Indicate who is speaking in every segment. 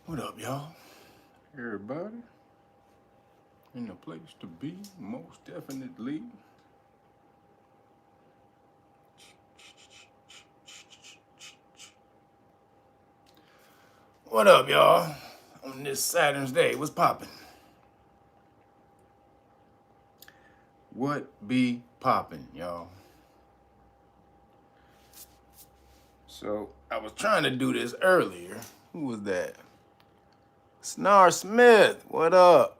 Speaker 1: What up, y'all? Everybody in the place to be, most definitely. What up, y'all? On this Saturn's Day, what's poppin'? What be poppin', y'all? So, I was trying to do this earlier. Who was that? Snar Smith, what up?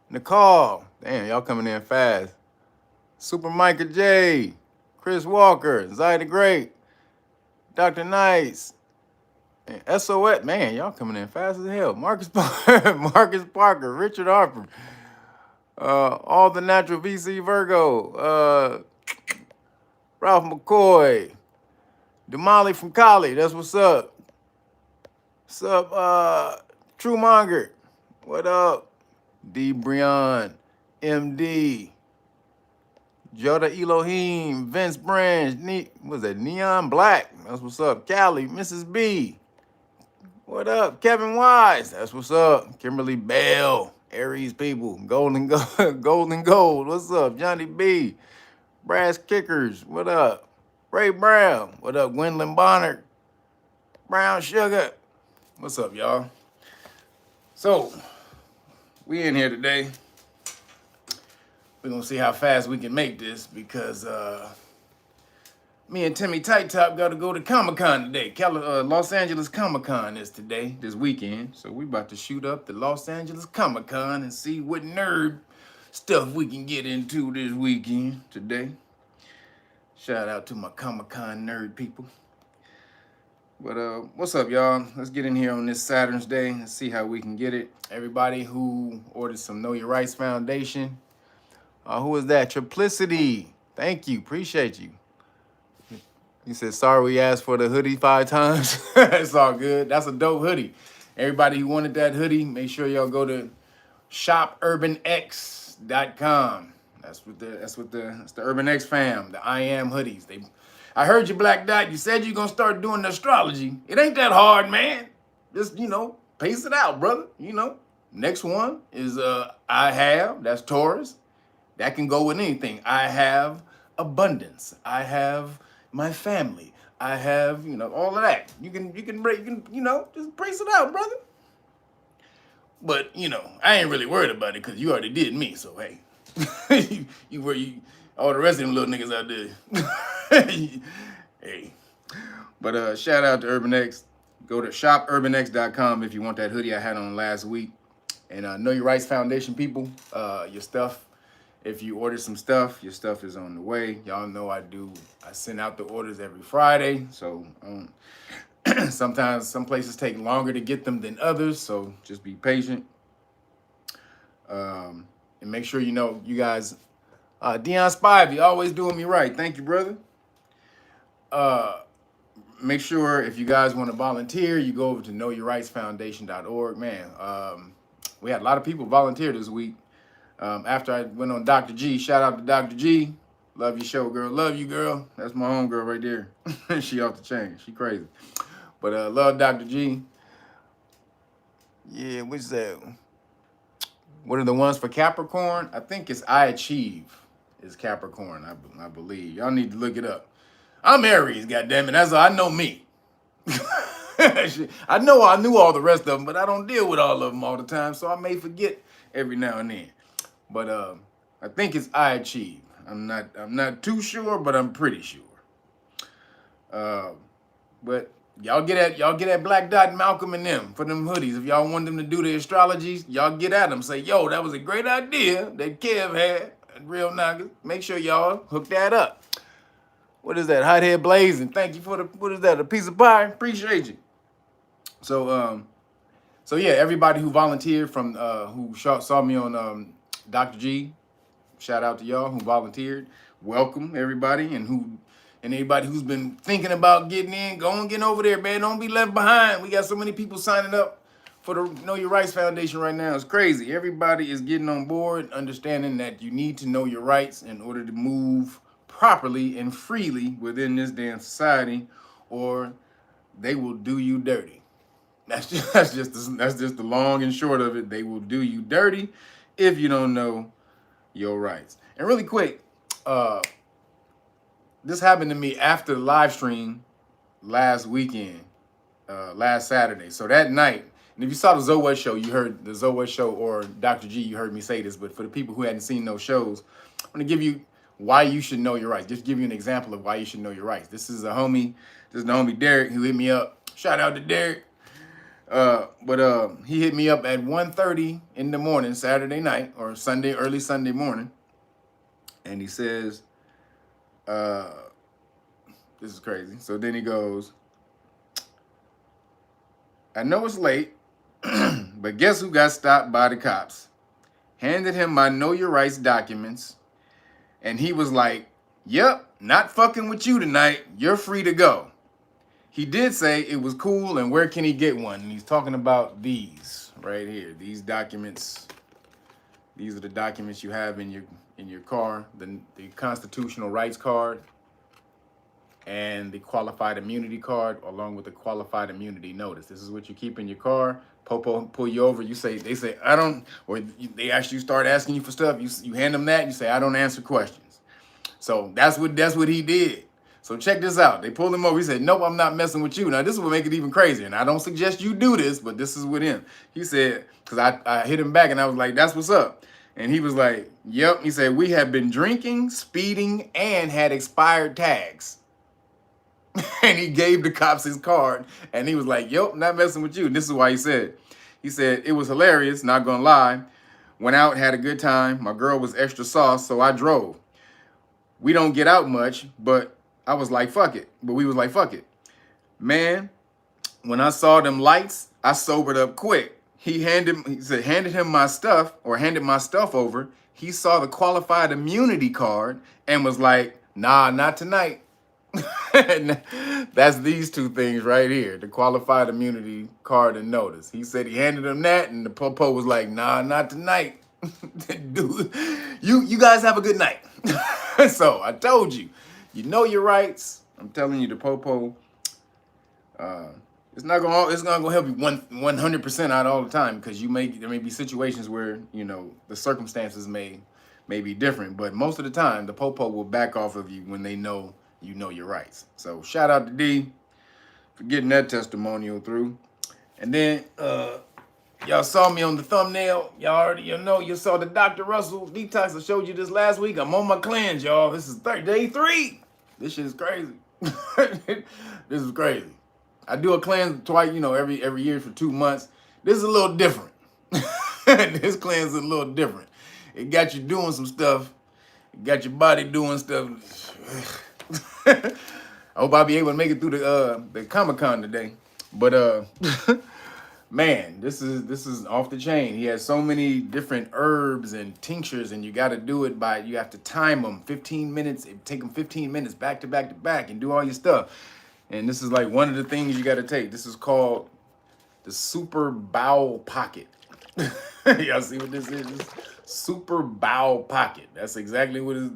Speaker 1: Nicole, damn, y'all coming in fast. Super Micah J, Chris Walker, Zy the Great, Dr. Nice, and SOS, man, y'all coming in fast as hell. Marcus Parker, Richard Harper, All the Natural VC Virgo, Ralph McCoy, Damali from Cali, that's what's up. What's up, True Monger? What up? D Breon, MD, Joda Elohim, Vince Branch, was that Neon Black? That's what's up. Cali, Mrs. B. What up? Kevin Wise, that's what's up. Kimberly Bell, Aries people, Golden Gold, Golden Gold. What's up? Johnny B. Brass Kickers, what up? Ray Brown, what up? Gwendolyn Bonner, Brown Sugar. What's up, y'all? So, we in here today. We're gonna see how fast we can make this because me and Timmy Tight Top got to go to Comic-Con today. Los Angeles Comic-Con is today, this weekend. So we about to shoot up the Los Angeles Comic-Con and see what nerd stuff we can get into this weekend today. Shout out to my Comic-Con nerd people. But what's up, y'all? Let's get in here on this Saturn's Day and see how we can get it. Everybody who ordered some Know Your Rights Foundation. Who is that? Triplicity. Thank you. Appreciate you. He said, sorry we asked for the hoodie 5 times. It's all good. That's a dope hoodie. Everybody who wanted that hoodie, make sure y'all go to shopurbanx.com. That's the Urban X fam, the I Am hoodies. I heard you, Black Dot. You said you're gonna start doing the astrology. It ain't that hard, man. Just, pace it out, brother. Next one is I have, that's Taurus. That can go with anything. I have abundance. I have my family. I have, all of that. You can break, just brace it out, brother. But, I ain't really worried about it because you already did me, so hey. All the rest of them little niggas out there. Hey. But shout out to Urban X. Go to shopurbanx.com if you want that hoodie I had on last week. And Know Your Rights Foundation people, your stuff. If you order some stuff, your stuff is on the way. Y'all know I send out the orders every Friday. So sometimes some places take longer to get them than others. So just be patient. And make sure you guys, Dion Spivey, always doing me right. Thank you, brother. Make sure if you guys want to volunteer, you go over to knowyourrightsfoundation.org. Man, we had a lot of people volunteer this week. After I went on Dr. G, shout out to Dr. G. Love your show, girl. Love you, girl. That's my homegirl right there. She off the chain. She crazy. But love Dr. G. Yeah, what's that? What are the ones for Capricorn? I think it's I Achieve is Capricorn, I believe. Y'all need to look it up. I'm Aries, goddammit. That's all. I know me. I knew all the rest of them, but I don't deal with all of them all the time, so I may forget every now and then. But I think it's I Achieve. I'm not too sure, but I'm pretty sure. But y'all get at Black Dot and Malcolm and them for them hoodies. If y'all want them to do the astrologies, y'all get at them. Say, yo, that was a great idea that Kev had. Real niggas. Make sure y'all hook that up. What is that? Hothead Blazing. Thank you for what is that? A piece of pie? Appreciate you. So yeah, everybody who volunteered from who saw me on Dr. G, shout out to y'all who volunteered. Welcome everybody, and anybody who's been thinking about getting in, go and get over there, man. Don't be left behind. We got so many people signing up for the Know Your Rights Foundation right now. It's crazy. Everybody is getting on board, understanding that you need to know your rights in order to move properly and freely within this damn society, or they will do you dirty. That's just the long and short of it. They will do you dirty if you don't know your rights. And really quick, this happened to me after the live stream last weekend, last Saturday. So that night, and if you saw the Zoe show, you heard the Zoe show, or Dr. G, you heard me say this. But for the people who hadn't seen those shows, I'm gonna give you why you should know your rights. Just give you an example of why you should know your rights. This is the homie Derek who hit me up. Shout out to Derek. But he hit me up at 1:30 in the morning, Saturday night, or early Sunday morning. And he says, this is crazy. So then he goes, I know it's late, but guess who got stopped by the cops? Handed him my Know Your Rights documents. And he was like, yep, not fucking with you tonight. You're free to go. He did say it was cool, and where can he get one? And he's talking about these right here. These documents. These are the documents you have in your car. The constitutional rights card and the qualified immunity card, along with the qualified immunity notice. This is what you keep in your car. Popo pull you over. They say I don't, or they actually start asking you for stuff. You hand them that. You say I don't answer questions. So that's what he did. So check this out. They pulled him over. He said, nope, I'm not messing with you. Now, this will make it even crazier. And I don't suggest you do this, but this is with him. He said, because I hit him back and I was like, that's what's up. And he was like, yep. He said, we have been drinking, speeding, and had expired tags. And he gave the cops his card. And he was like, yep, not messing with you. And this is why he said, it was hilarious, not going to lie. Went out, had a good time. My girl was extra sauce, so I drove. We don't get out much, but I was like, fuck it. But we was like, fuck it. Man, when I saw them lights, I sobered up quick. He handed him my stuff, or handed my stuff over. He saw the qualified immunity card and was like, nah, not tonight. And that's these two things right here, the qualified immunity card and notice. He said he handed him that, and the popo was like, nah, not tonight. Dude, you guys have a good night. So I told you. You know your rights. I'm telling you, the popo, it's not gonna help you 100% out all the time, because there may be situations where, you know, the circumstances may be different, but most of the time the popo will back off of you when they know you know your rights. So shout out to D for getting that testimonial through. And then y'all saw me on the thumbnail. You saw the Dr. Russell detox. I showed you this last week. I'm on my cleanse, y'all. This is day 3. This shit is crazy. This is crazy. I do a cleanse twice, every year for 2 months. This is a little different. This cleanse is a little different. It got you doing some stuff. It got your body doing stuff. I hope I'll be able to make it through the Comic-Con today. But man, this is off the chain. He has so many different herbs and tinctures, and you got to do it you have to time them 15 minutes. It take them 15 minutes back to back to back and do all your stuff. And this is like one of the things you got to take. This is called the Super Bowel Pocket. Y'all see what this is? Super Bowel Pocket. That's exactly what it is.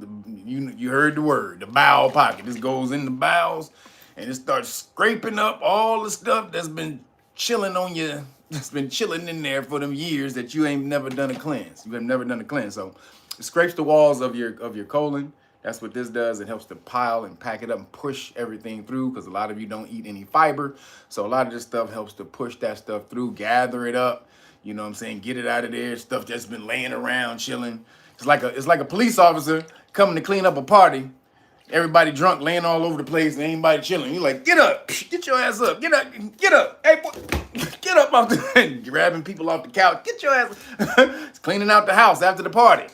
Speaker 1: You heard the word, the bowel pocket. This goes in the bowels, and it starts scraping up all the stuff that's been chilling on you, that's been chilling in there for them years that you ain't never done a cleanse. You have never done a cleanse. So it scrapes the walls of your colon. That's what this does. It helps to pile and pack it up and push everything through, because a lot of you don't eat any fiber. So a lot of this stuff helps to push that stuff through, gather it up, you know what I'm saying, get it out of there, stuff that's been laying around, chilling. It's like a police officer coming to clean up a party. Everybody drunk, laying all over the place, and anybody chilling. You're like, get up, get your ass up, get up, hey boy, get up off the, grabbing people off the couch, get your ass. It's cleaning out the house after the party.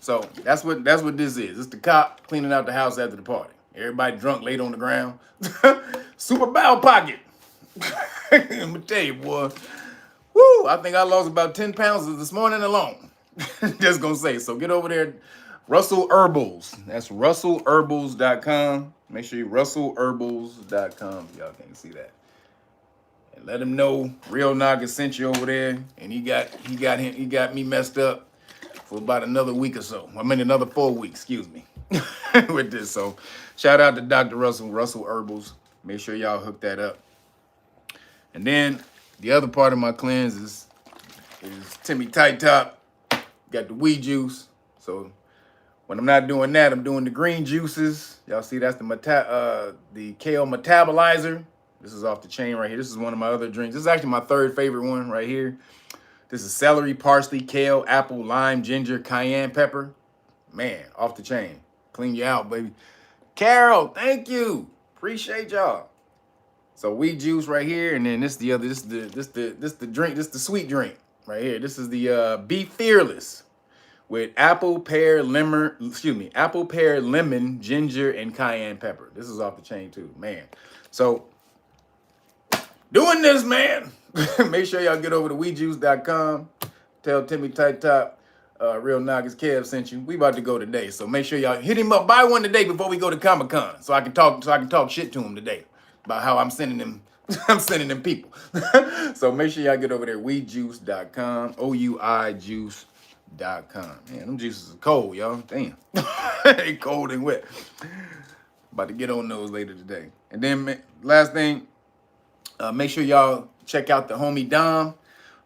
Speaker 1: So that's what this is. It's the cop cleaning out the house after the party. Everybody drunk, laid on the ground. Super Bowel Pocket. I'm gonna tell you, boy. Woo! I think I lost about 10 pounds this morning alone. Just gonna say. So get over there. Russell Herbals. That's russellherbals.com. Make sure you russellherbals.com. Y'all can't see that. And let him know Real Naga sent you over there, and he got me messed up for about another week or so. I mean, another 4 weeks, excuse me. with this. So shout out to Dr. Russell Herbals. Make sure y'all hook that up. And then the other part of my cleanse is Timmy Tight Top. Got the weed juice. So when I'm not doing that, I'm doing the green juices. Y'all see that's the kale metabolizer. This is off the chain right here. This is one of my other drinks. This is actually my third favorite one right here. This is celery, parsley, kale, apple, lime, ginger, cayenne pepper. Man, off the chain. Clean you out, baby. Carol, thank you. Appreciate y'all. So weed juice right here, and then this the drink, this the sweet drink right here. This is the Be Fearless with apple, pear, lemon, ginger, and cayenne pepper. This is off the chain too, man. So doing this, man. Make sure y'all get over to weedjuice.com. Tell Timmy Tight Top, Real Noggins Kev sent you. We about to go today, so make sure y'all hit him up. Buy one today before we go to Comic-Con, so I can talk shit to him today about how I'm sending them. I'm sending them people. So make sure y'all get over there. Weedjuice.com. OUI-juice.com. Man, them juices are cold, y'all. Damn. They cold and wet. About to get on those later today. And then last thing, make sure y'all check out the homie Dom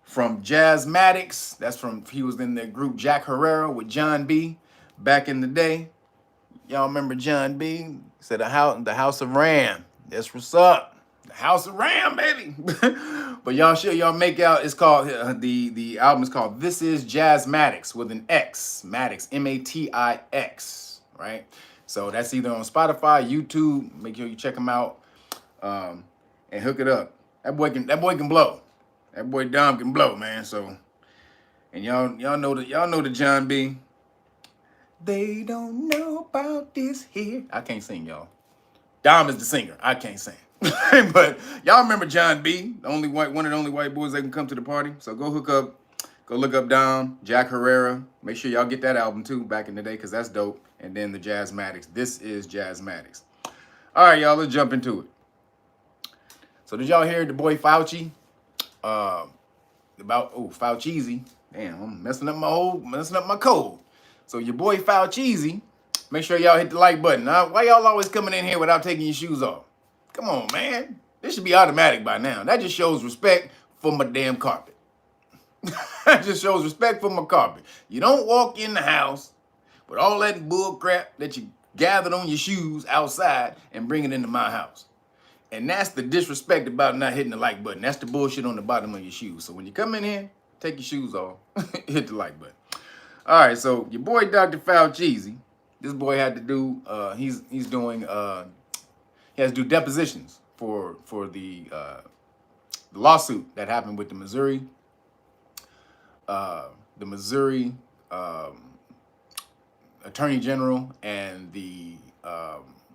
Speaker 1: from Jazzmatics. He was in the group Jack Herrera with John B back in the day. Y'all remember John B? Said the House of Ram. That's what's up. The House of Ram, baby. But y'all make out, it's called, the album is called This Is Jazzmatics with an X. Matix, M-A-T-I-X, right? So that's either on Spotify, YouTube. Make sure you check them out and hook it up. That boy can blow. That boy Dom can blow, man. So, and y'all know the John B. They don't know about this here. I can't sing, y'all. Dom is the singer. I can't sing. But y'all remember John B, one of the only white boys that can come to the party. So go look up Dom, Jack Herrera. Make sure y'all get that album too back in the day, because that's dope. And then the Jazzmatics. This is Jazzmatics. All right, y'all, let's jump into it. So did y'all hear the boy Fauci? Fauci-Zeey. Damn, I'm messing up my code. So your boy Fauci-Zeey, make sure y'all hit the like button. Now, why y'all always coming in here without taking your shoes off? Come on, man. This should be automatic by now. That just shows respect for my damn carpet. That just shows respect for my carpet. You don't walk in the house with all that bull crap that you gathered on your shoes outside and bring it into my house. And that's the disrespect about not hitting the like button. That's the bullshit on the bottom of your shoes. So when you come in here, take your shoes off, hit the like button. All right, so your boy Dr. Fauci-Zeey, this boy had to do, he has to do depositions for the lawsuit that happened with the Missouri Attorney General and the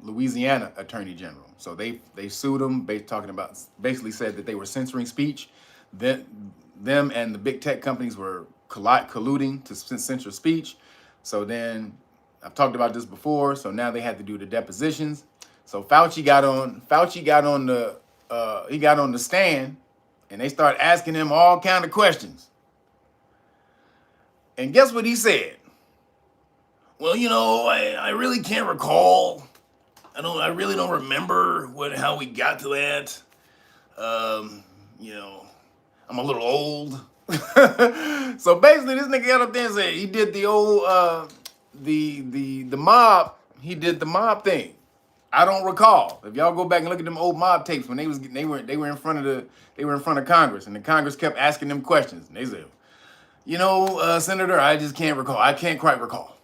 Speaker 1: Louisiana Attorney General. So they sued him, basically said that they were censoring speech. Them and the big tech companies were colluding to censor speech. So then, I've talked about this before, so now they had to do the depositions. So Fauci got on the stand, and they started asking him all kind of questions. And guess what he said? Well, I really can't recall. I really don't remember how we got to that. I'm a little old. So basically, this nigga got up there and said he did the old the mob. He did the mob thing. I don't recall. If y'all go back and look at them old mob tapes when they were in front of Congress, and the Congress kept asking them questions, and they said, Senator, I just can't recall. I can't quite recall.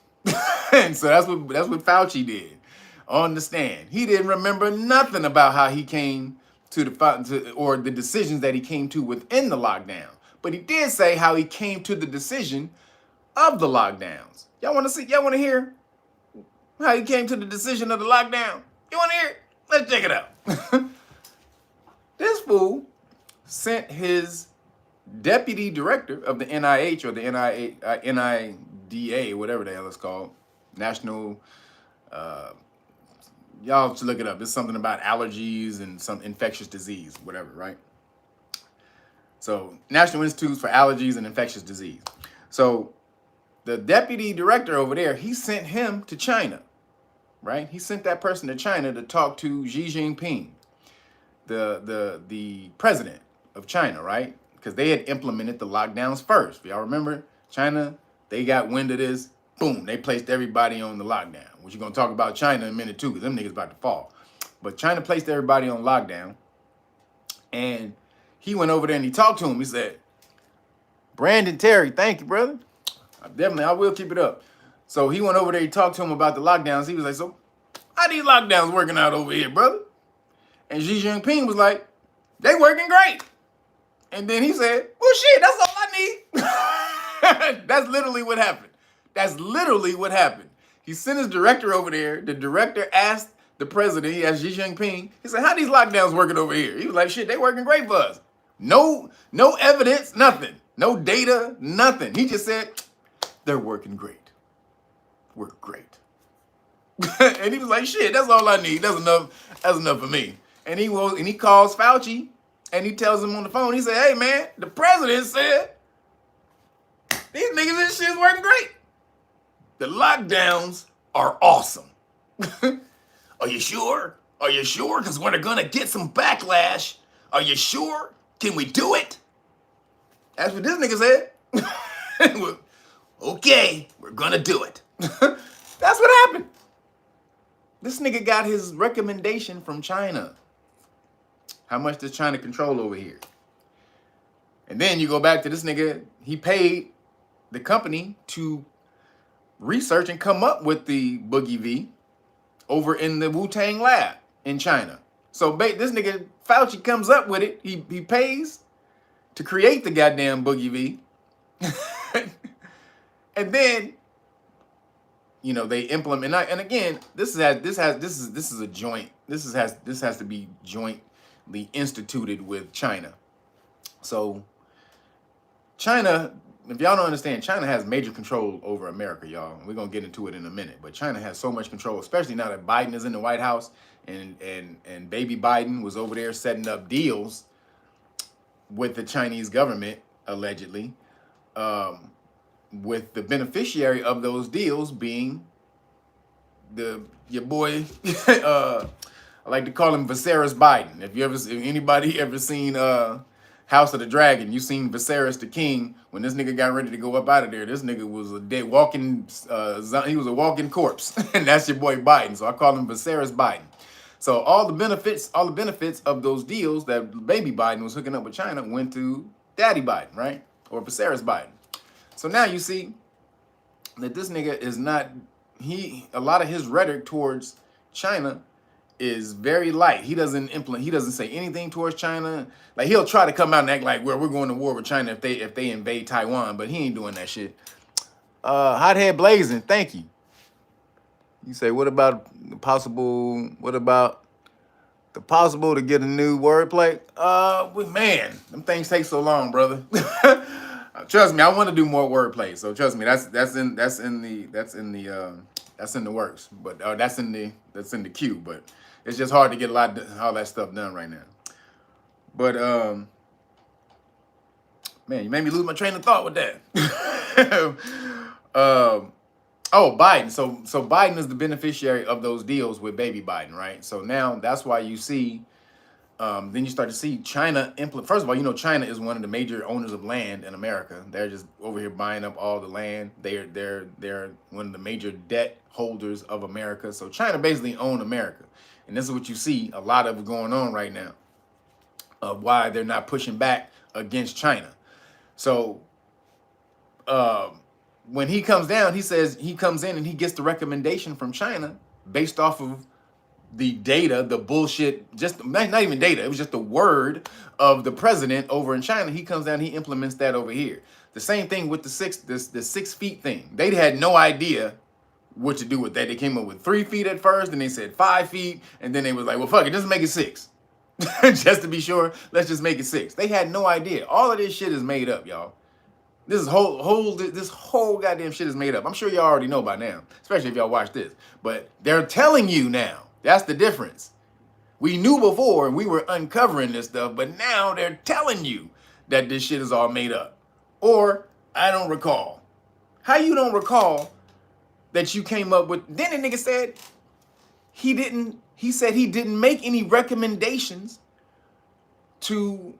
Speaker 1: And so that's what Fauci did on the stand. He didn't remember nothing about how he came or the decisions that he came to within the lockdown. But he did say how he came to the decision of the lockdowns. Y'all want to hear how he came to the decision of the lockdown? You want to hear it? Let's check it out. This fool sent his deputy director of the NIH, or the NIDA, whatever the hell it's called, National, y'all should look it up. It's something about allergies and some infectious disease, whatever, right? So National Institutes for Allergies and Infectious Disease. So the deputy director over there, he sent him to China right? He sent that person to China to talk to Xi Jinping, the president of China, right? Because they had implemented the lockdowns first. If y'all remember, China, they got wind of this. Boom, they placed everybody on the lockdown. Which you're gonna talk about China in a minute too, because them niggas about to fall. But China placed everybody on lockdown, and he went over there and he talked to him. He said, Brandon Terry, thank you, brother. I will keep it up. So he went over there, he talked to him about the lockdowns. He was like, so how these lockdowns working out over here, brother? And Xi Jinping was like, they working great. And then he said, well, shit, that's all I need. That's literally what happened. That's literally what happened. He sent his director over there. The director asked the president, he asked Xi Jinping, he said, how these lockdowns working over here? He was like, shit, they working great for us. No evidence, nothing. No data, nothing. He just said, they're working great. We're great. And he was like, shit, that's all I need. That's enough for me. And he calls Fauci and he tells him on the phone, he said, hey man, the president said these niggas and shit's working great. The lockdowns are awesome. Are you sure? Are you sure? Because we're gonna get some backlash. Are you sure? Can we do it? That's what this nigga said. Okay, we're gonna do it. That's what happened. This nigga got his recommendation from China. How much does China control over here? And then you go back to this nigga, he paid the company to research and come up with the Boogie V over in the Wu-Tang lab in China. So this nigga Fauci comes up with it. He pays to create the goddamn Boogie V. And then, you know, they implement, and again, this is a joint. This has to be jointly instituted with China. So China, if y'all don't understand, China has major control over America, y'all. We're gonna get into it in a minute, but China has so much control, especially now that Biden is in the White House and baby Biden was over there setting up deals with the Chinese government, allegedly, with the beneficiary of those deals being your boy, I like to call him Viserys Biden. If anybody ever seen House of the Dragon, you seen Viserys the King. When this nigga got ready to go up out of there, this nigga was a dead walking, he was a walking corpse, and that's your boy Biden. So I call him Viserys Biden. So all the benefits of those deals that baby Biden was hooking up with China went to Daddy Biden, right? Or Viserys Biden. So now you see that this nigga is not, a lot of his rhetoric towards China is very light. He doesn't say anything towards China. Like, he'll try to come out and act like, well, we're going to war with China if they invade Taiwan, but he ain't doing that shit. Hothead Blazing, thank you. You say, what about the possible to get a new wordplay? Man, them things take so long, brother. Trust me, I want to do more wordplay. So trust me, that's in the works. But that's in the queue. But it's just hard to get all that stuff done right now. But man, you made me lose my train of thought with that. Biden. So Biden is the beneficiary of those deals with baby Biden, right? So now that's why you see. Then you start to see China implement. First of all, you know, China is one of the major owners of land in America. They're just over here buying up all the land. They're one of the major debt holders of America. So China basically owns America. And this is what you see a lot of going on right now, of why they're not pushing back against China. So when he comes down, he says he comes in and he gets the recommendation from China based off of the data, the bullshit, just not even data. It was just the word of the president over in China. He comes down, he implements that over here. The same thing with the 6 feet thing. They had no idea what to do with that. They came up with 3 feet at first, and they said 5 feet, and then they was like, well, fuck it, just make it 6. Just to be sure, let's just make it 6. They had no idea. All of this shit is made up, y'all. This whole goddamn shit is made up. I'm sure y'all already know by now, especially if y'all watch this. But they're telling you now. That's the difference. We knew before and we were uncovering this stuff, but now they're telling you that this shit is all made up. Or, I don't recall. How you don't recall that you came up with, then the nigga said, He said he didn't make any recommendations to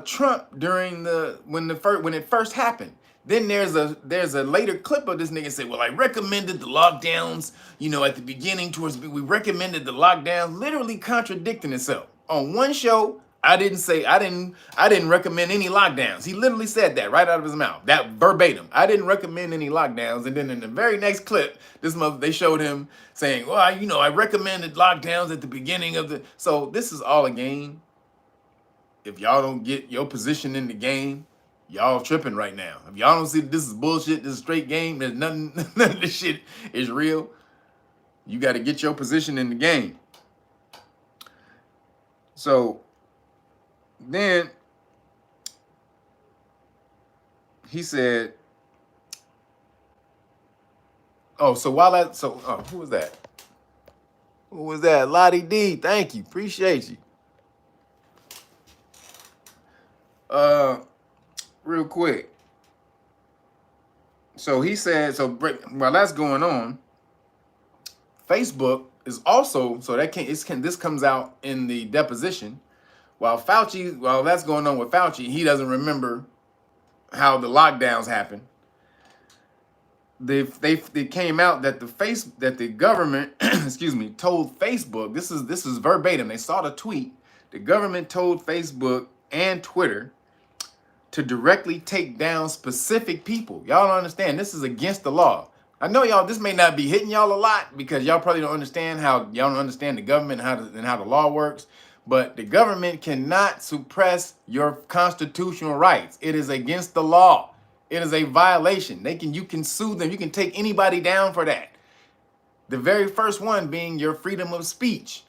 Speaker 1: Trump during when it first happened. Then there's a later clip of this nigga say, "Well, I recommended the lockdowns, at the beginning towards we recommended the lockdowns," literally contradicting itself. On one show, I didn't recommend any lockdowns. He literally said that right out of his mouth. That verbatim. I didn't recommend any lockdowns. And then in the very next clip, they showed him saying, "Well, I recommended lockdowns at the beginning of the." So this is all a game. If y'all don't get your position in the game, y'all tripping right now. If y'all don't see this is bullshit, this is straight game, there's none of this shit is real, you got to get your position in the game. So then he said, who was that? Who was that? Lottie D, thank you, appreciate you. Real quick. So he said, while that's going on, Facebook is also, this comes out in the deposition. While that's going on with Fauci, he doesn't remember how the lockdowns happened. They came out that the government, told Facebook, this is verbatim. They saw the tweet. The government told Facebook and Twitter to directly take down specific people. Y'all don't understand. This is against the law. I know y'all, this may not be hitting y'all a lot because y'all probably don't understand the government and how the law works. But the government cannot suppress your constitutional rights. It is against the law. It is a violation. You can sue them. You can take anybody down for that. The very first one being your freedom of speech,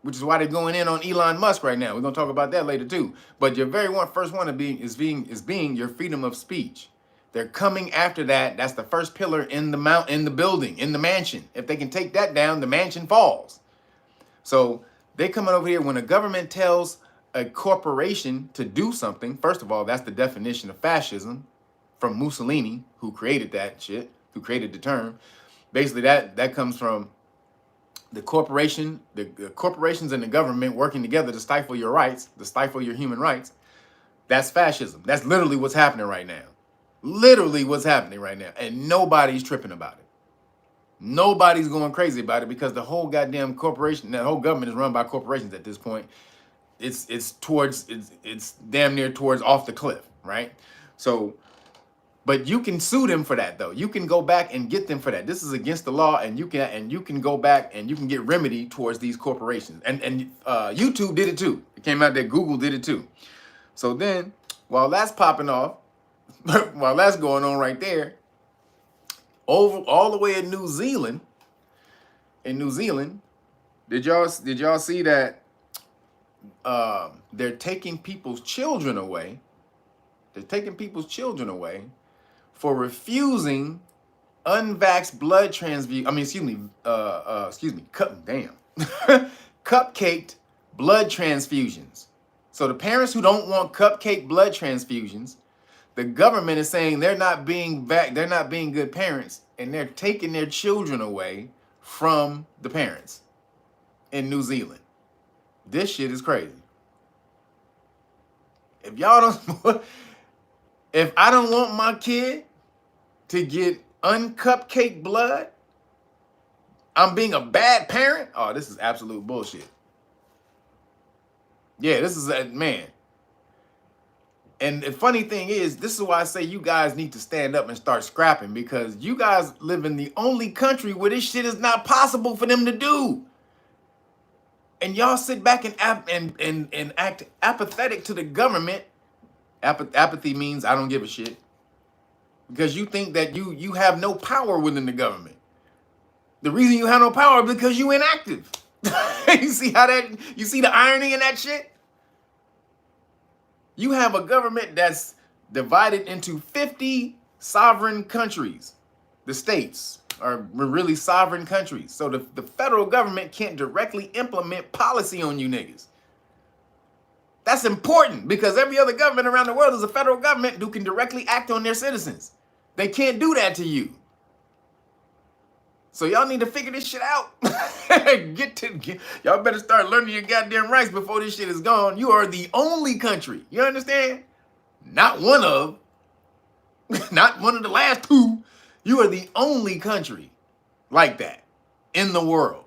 Speaker 1: which is why they're going in on Elon Musk right now. We're gonna talk about that later too. But your first one is being your freedom of speech. They're coming after that. That's the first pillar in the building, in the mansion. If they can take that down, the mansion falls. So they coming over here when a government tells a corporation to do something. First of all, that's the definition of fascism from Mussolini, who created that shit, who created the term. Basically, that comes from the corporations and the government working together to stifle your rights, to stifle your human rights. That's fascism. That's literally what's happening right now. Literally what's happening right now. And nobody's tripping about it. Nobody's going crazy about it because the whole goddamn corporation, that whole government is run by corporations at this point. It's damn near towards off the cliff, right? So, but you can sue them for that though. You can go back and get them for that. This is against the law, and you can go back and you can get remedy towards these corporations. And YouTube did it too. It came out that Google did it too. So then, while that's popping off, while that's going on right there, all the way in New Zealand, did y'all see that they're taking people's children away? They're taking people's children away for refusing unvaxxed blood transfusion. Cupcaked blood transfusions. So the parents who don't want cupcake blood transfusions, the government is saying they're not being good parents, and they're taking their children away from the parents in New Zealand. This shit is crazy. If I don't want my kid to get uncupcake blood, I'm being a bad parent? Oh, this is absolute bullshit. Yeah, this is man. And the funny thing is, this is why I say you guys need to stand up and start scrapping, because you guys live in the only country where this shit is not possible for them to do. And y'all sit back and act apathetic to the government. Apathy means I don't give a shit. Because you think that you have no power within the government. The reason you have no power is because you inactive. You see the irony in that shit? You have a government that's divided into 50 sovereign countries. The states are really sovereign countries. So the federal government can't directly implement policy on you niggas. That's important because every other government around the world is a federal government who can directly act on their citizens. They can't do that to you. So y'all need to figure this shit out. Y'all better start learning your goddamn rights before this shit is gone. You are the only country. You understand? Not one of, not one of the last two. You are the only country like that in the world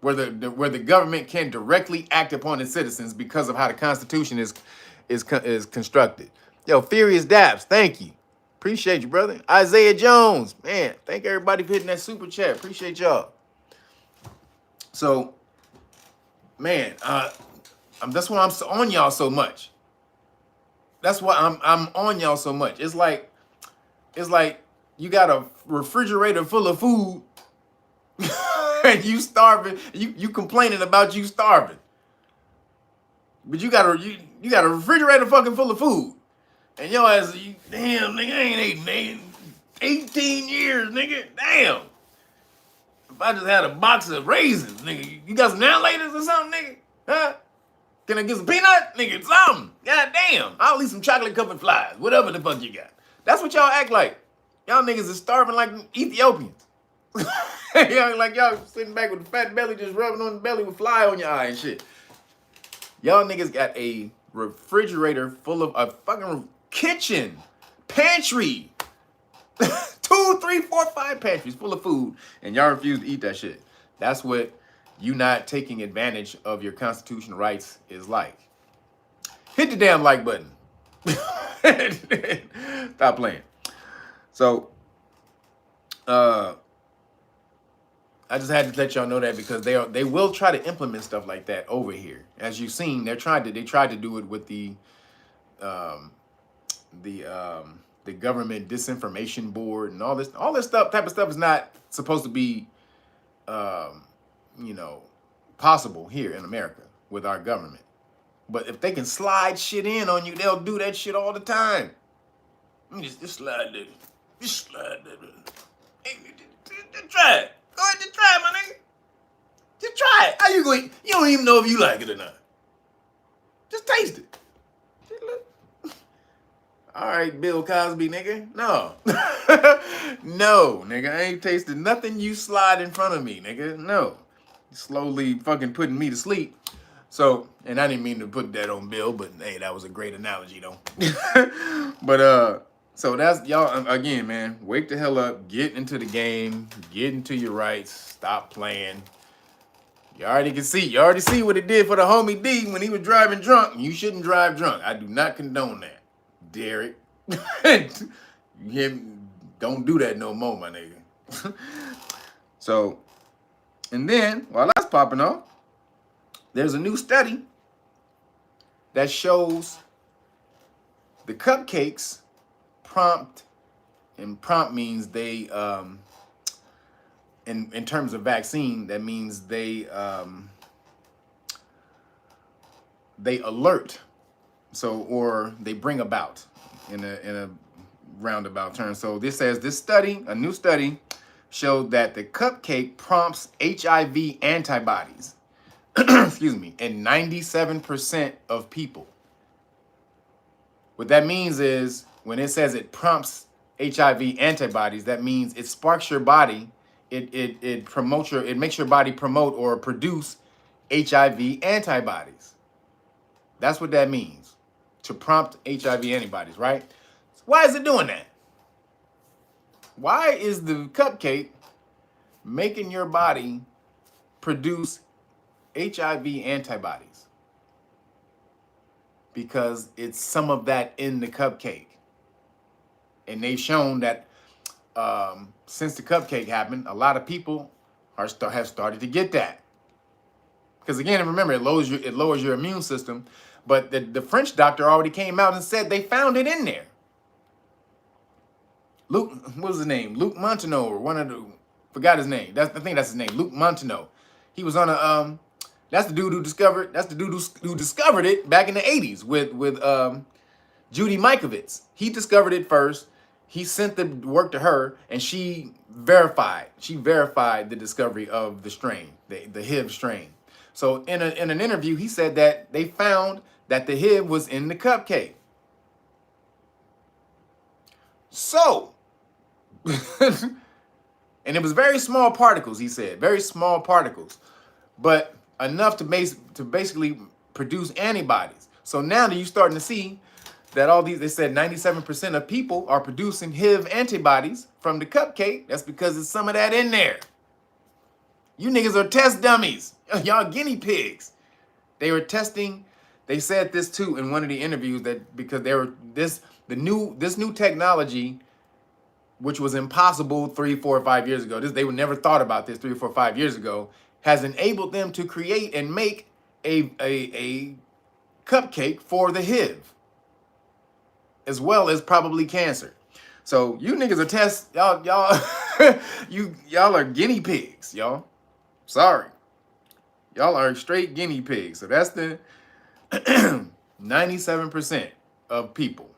Speaker 1: where the government can directly act upon its citizens because of how the Constitution is constructed. Yo, Furious Daps, thank you. Appreciate you, brother. Isaiah Jones, man, thank everybody for hitting that super chat. Appreciate y'all. So, man, that's why I'm on y'all so much. That's why I'm on y'all so much. It's like you got a refrigerator full of food and you starving. You complaining about you starving, but you got a refrigerator fucking full of food. And your ass, damn, nigga, I ain't ate 18 years, nigga. Damn. If I just had a box of raisins, nigga, you got some now laters or something, nigga? Huh? Can I get some peanut? Nigga, something. God damn. I'll eat some chocolate covered flies, whatever the fuck you got. That's what y'all act like. Y'all niggas is starving like Ethiopians. Y'all like y'all sitting back with a fat belly just rubbing on the belly with fly on your eye and shit. Y'all niggas got a refrigerator full of a fucking kitchen, pantry, 2, 3, 4, 5 pantries full of food, and y'all refuse to eat that shit. That's what you not taking advantage of your constitutional rights is like. Hit the damn like button. Stop playing. So, I just had to let y'all know that because they will try to implement stuff like that over here. As you've seen, they tried to do it with the government disinformation board and all this type of stuff is not supposed to be possible here in America with our government. But if they can slide shit in on you, they'll do that shit all the time. Just slide that. Just slide that. Hey, just try it. Go ahead and try it, my nigga. Just try it. How you going? You don't even know if you like it or not. Just taste it. Just look. All right, Bill Cosby, nigga. No. No, nigga. I ain't tasted nothing you slide in front of me, nigga. No. Slowly fucking putting me to sleep. So, and I didn't mean to put that on Bill, but hey, that was a great analogy though. But so that's y'all again, man. Wake the hell up, get into the game, get into your rights, stop playing. You already see what it did for the homie D when he was driving drunk. You shouldn't drive drunk. I do not condone that, Derek. Don't do that no more, my nigga. So, and then while that's popping off, there's a new study that shows the cupcakes prompt means they in terms of vaccine, that means they alert, so, or they bring about in a roundabout term. So this says a new study showed that the cupcake prompts HIV antibodies. Excuse me, in 97% of people. What that means is when it says it prompts HIV antibodies, that means it sparks your body, it makes your body promote or produce HIV antibodies. That's what that means, to prompt HIV antibodies, right? So why is it doing that? Why is the cupcake making your body produce HIV antibodies? Because it's some of that in the cupcake. And they've shown that since the cupcake happened, a lot of people have started to get that. Because again, remember, it lowers your immune system. But the French doctor already came out and said they found it in there. Luc, what was his name? Luc Montagnier, or forgot his name. I think that's his name, Luc Montagnier. He was on a that's the dude who discovered it back in the 80s with Judy Mikovits. He discovered it first. He sent the work to her, and she verified the discovery of the strain, the HIV strain. So in an interview, he said that they found that the HIV was in the cupcake. So, and And it was very small particles, he said, very small particles, but enough to basically produce antibodies. So now that you're starting to see that all these, they said 97% of people are producing HIV antibodies from the cupcake. That's because there's some of that in there. You niggas are test dummies. Y'all guinea pigs. They were testing. They said this too in one of the interviews, that because they were this new technology, which was impossible 3, 4, 5 years ago. They would never thought about this 3, 4, 5 years ago. Has enabled them to create and make a cupcake for the HIV, as well as probably cancer. So you niggas are y'all are guinea pigs, y'all. Sorry. Y'all are straight guinea pigs. So that's the 97% of people.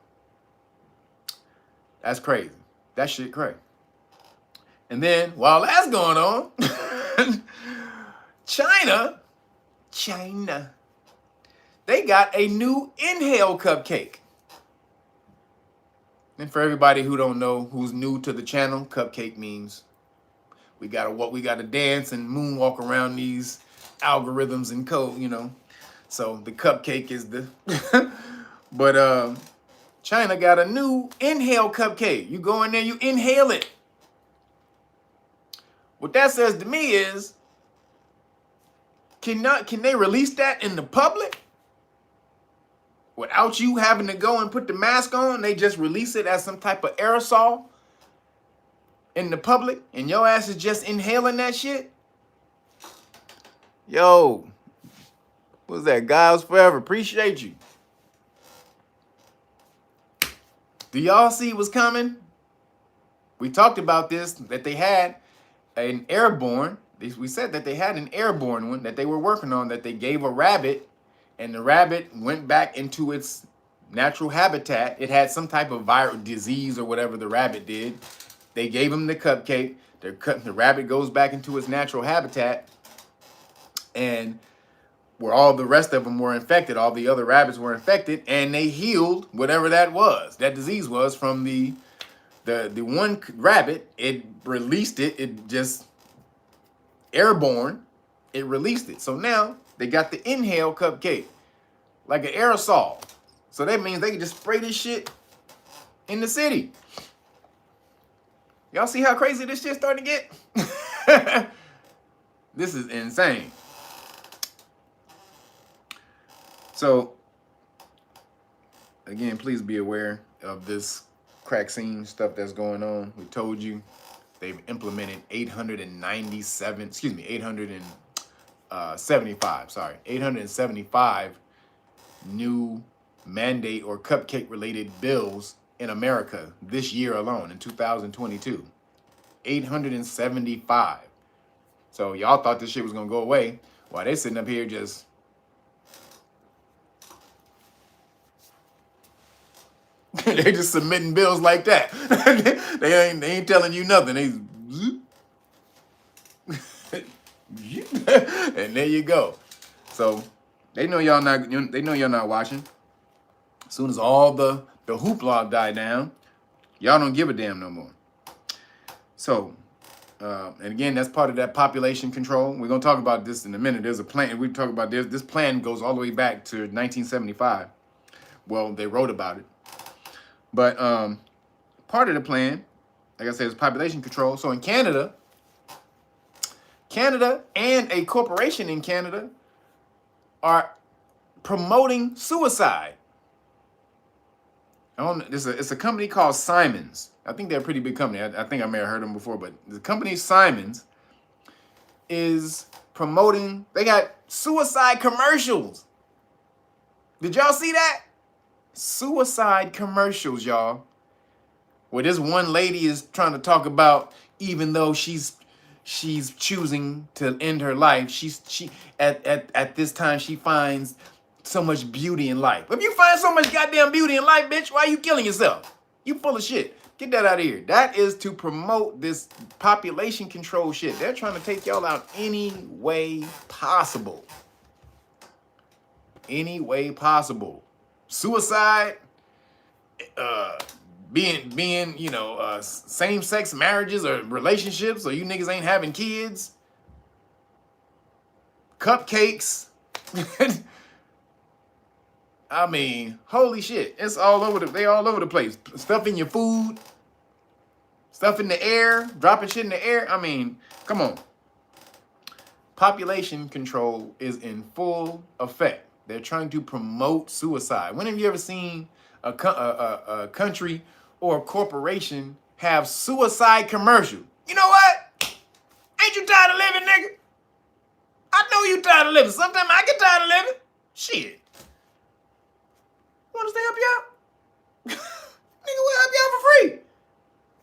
Speaker 1: That's crazy. That shit crazy. And then while that's going on, China, they got a new inhale cupcake. And for everybody who don't know, who's new to the channel, cupcake means we gotta dance and moonwalk around these algorithms and code, you know. So the cupcake is the but China got a new inhale cupcake. You go in there, you inhale it. What that says to me is, can they release that in the public without you having to go and put the mask on? They just release it as some type of aerosol in the public, and your ass is just inhaling that shit? Yo, what's that? Guys Forever, appreciate you. Do y'all see what's coming? We talked about this, that they had an airborne, we said that they had an airborne one that they were working on, that they gave a rabbit, and the rabbit went back into its natural habitat. It had some type of viral disease or whatever the rabbit did. They gave him the cupcake. The rabbit goes back into its natural habitat, and where all the rest of them were infected, all the other rabbits were infected, and they healed whatever that disease was from the one rabbit. It released it. It just airborne. It released it. So now they got the inhale cupcake, like an aerosol. So that means they can just spray this shit in the city. Y'all see how crazy this shit's starting to get? This is insane. So, again, please be aware of this crack scene stuff that's going on. We told you they've implemented 875 new mandate or cupcake related bills in America this year alone, in 2022. 875. So y'all thought this shit was gonna go away while they sitting up here just they just submitting bills like that. they ain't telling you nothing. And there you go. So they know y'all not watching. As soon as all the hoopla die down, y'all don't give a damn no more. So, and again, that's part of that population control. We're gonna talk about this in a minute. There's a plan. We talk about this plan goes all the way back to 1975. Well, they wrote about it. But part of the plan, like I said, is population control. So in Canada and a corporation in Canada are promoting suicide. It's a company called Simons. I think they're a pretty big company. I think I may have heard them before, but the company Simons is promoting, they got suicide commercials. Did y'all see that? Suicide commercials, y'all. Where this one lady is trying to talk about, even though she's choosing to end her life, she at this time she finds so much beauty in life. If you find so much goddamn beauty in life, bitch, why are you killing yourself? You full of shit. Get that out of here. That is to promote this population control shit. They're trying to take y'all out any way possible. Any way possible. Suicide, being same-sex marriages or relationships, or you niggas ain't having kids. Cupcakes. I mean, holy shit. It's all over they all over the place. Stuff in your food, stuff in the air, dropping shit in the air. I mean, come on. Population control is in full effect. They're trying to promote suicide. When have you ever seen a country or a corporation have suicide commercial? You know what? Ain't you tired of living, nigga? I know you tired of living. Sometimes I get tired of living. Shit. Want us to help you out? Nigga, we'll help you out for free.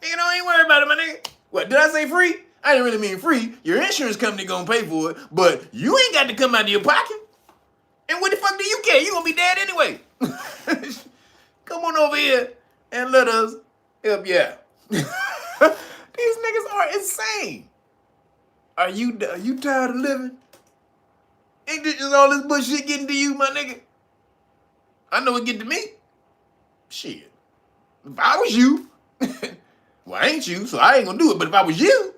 Speaker 1: Nigga, don't ain't worry about it, my nigga. What, did I say free? I didn't really mean free. Your insurance company gonna pay for it, but you ain't got to come out of your pocket. And what the fuck do you care? You gonna be dead anyway. Come on over here and let us help you out. These niggas are insane. Are you tired of living? Ain't this just all this bullshit getting to you, my nigga? I know it get to me. Shit. If I was you, well, I ain't you, so I ain't gonna do it. But if I was you,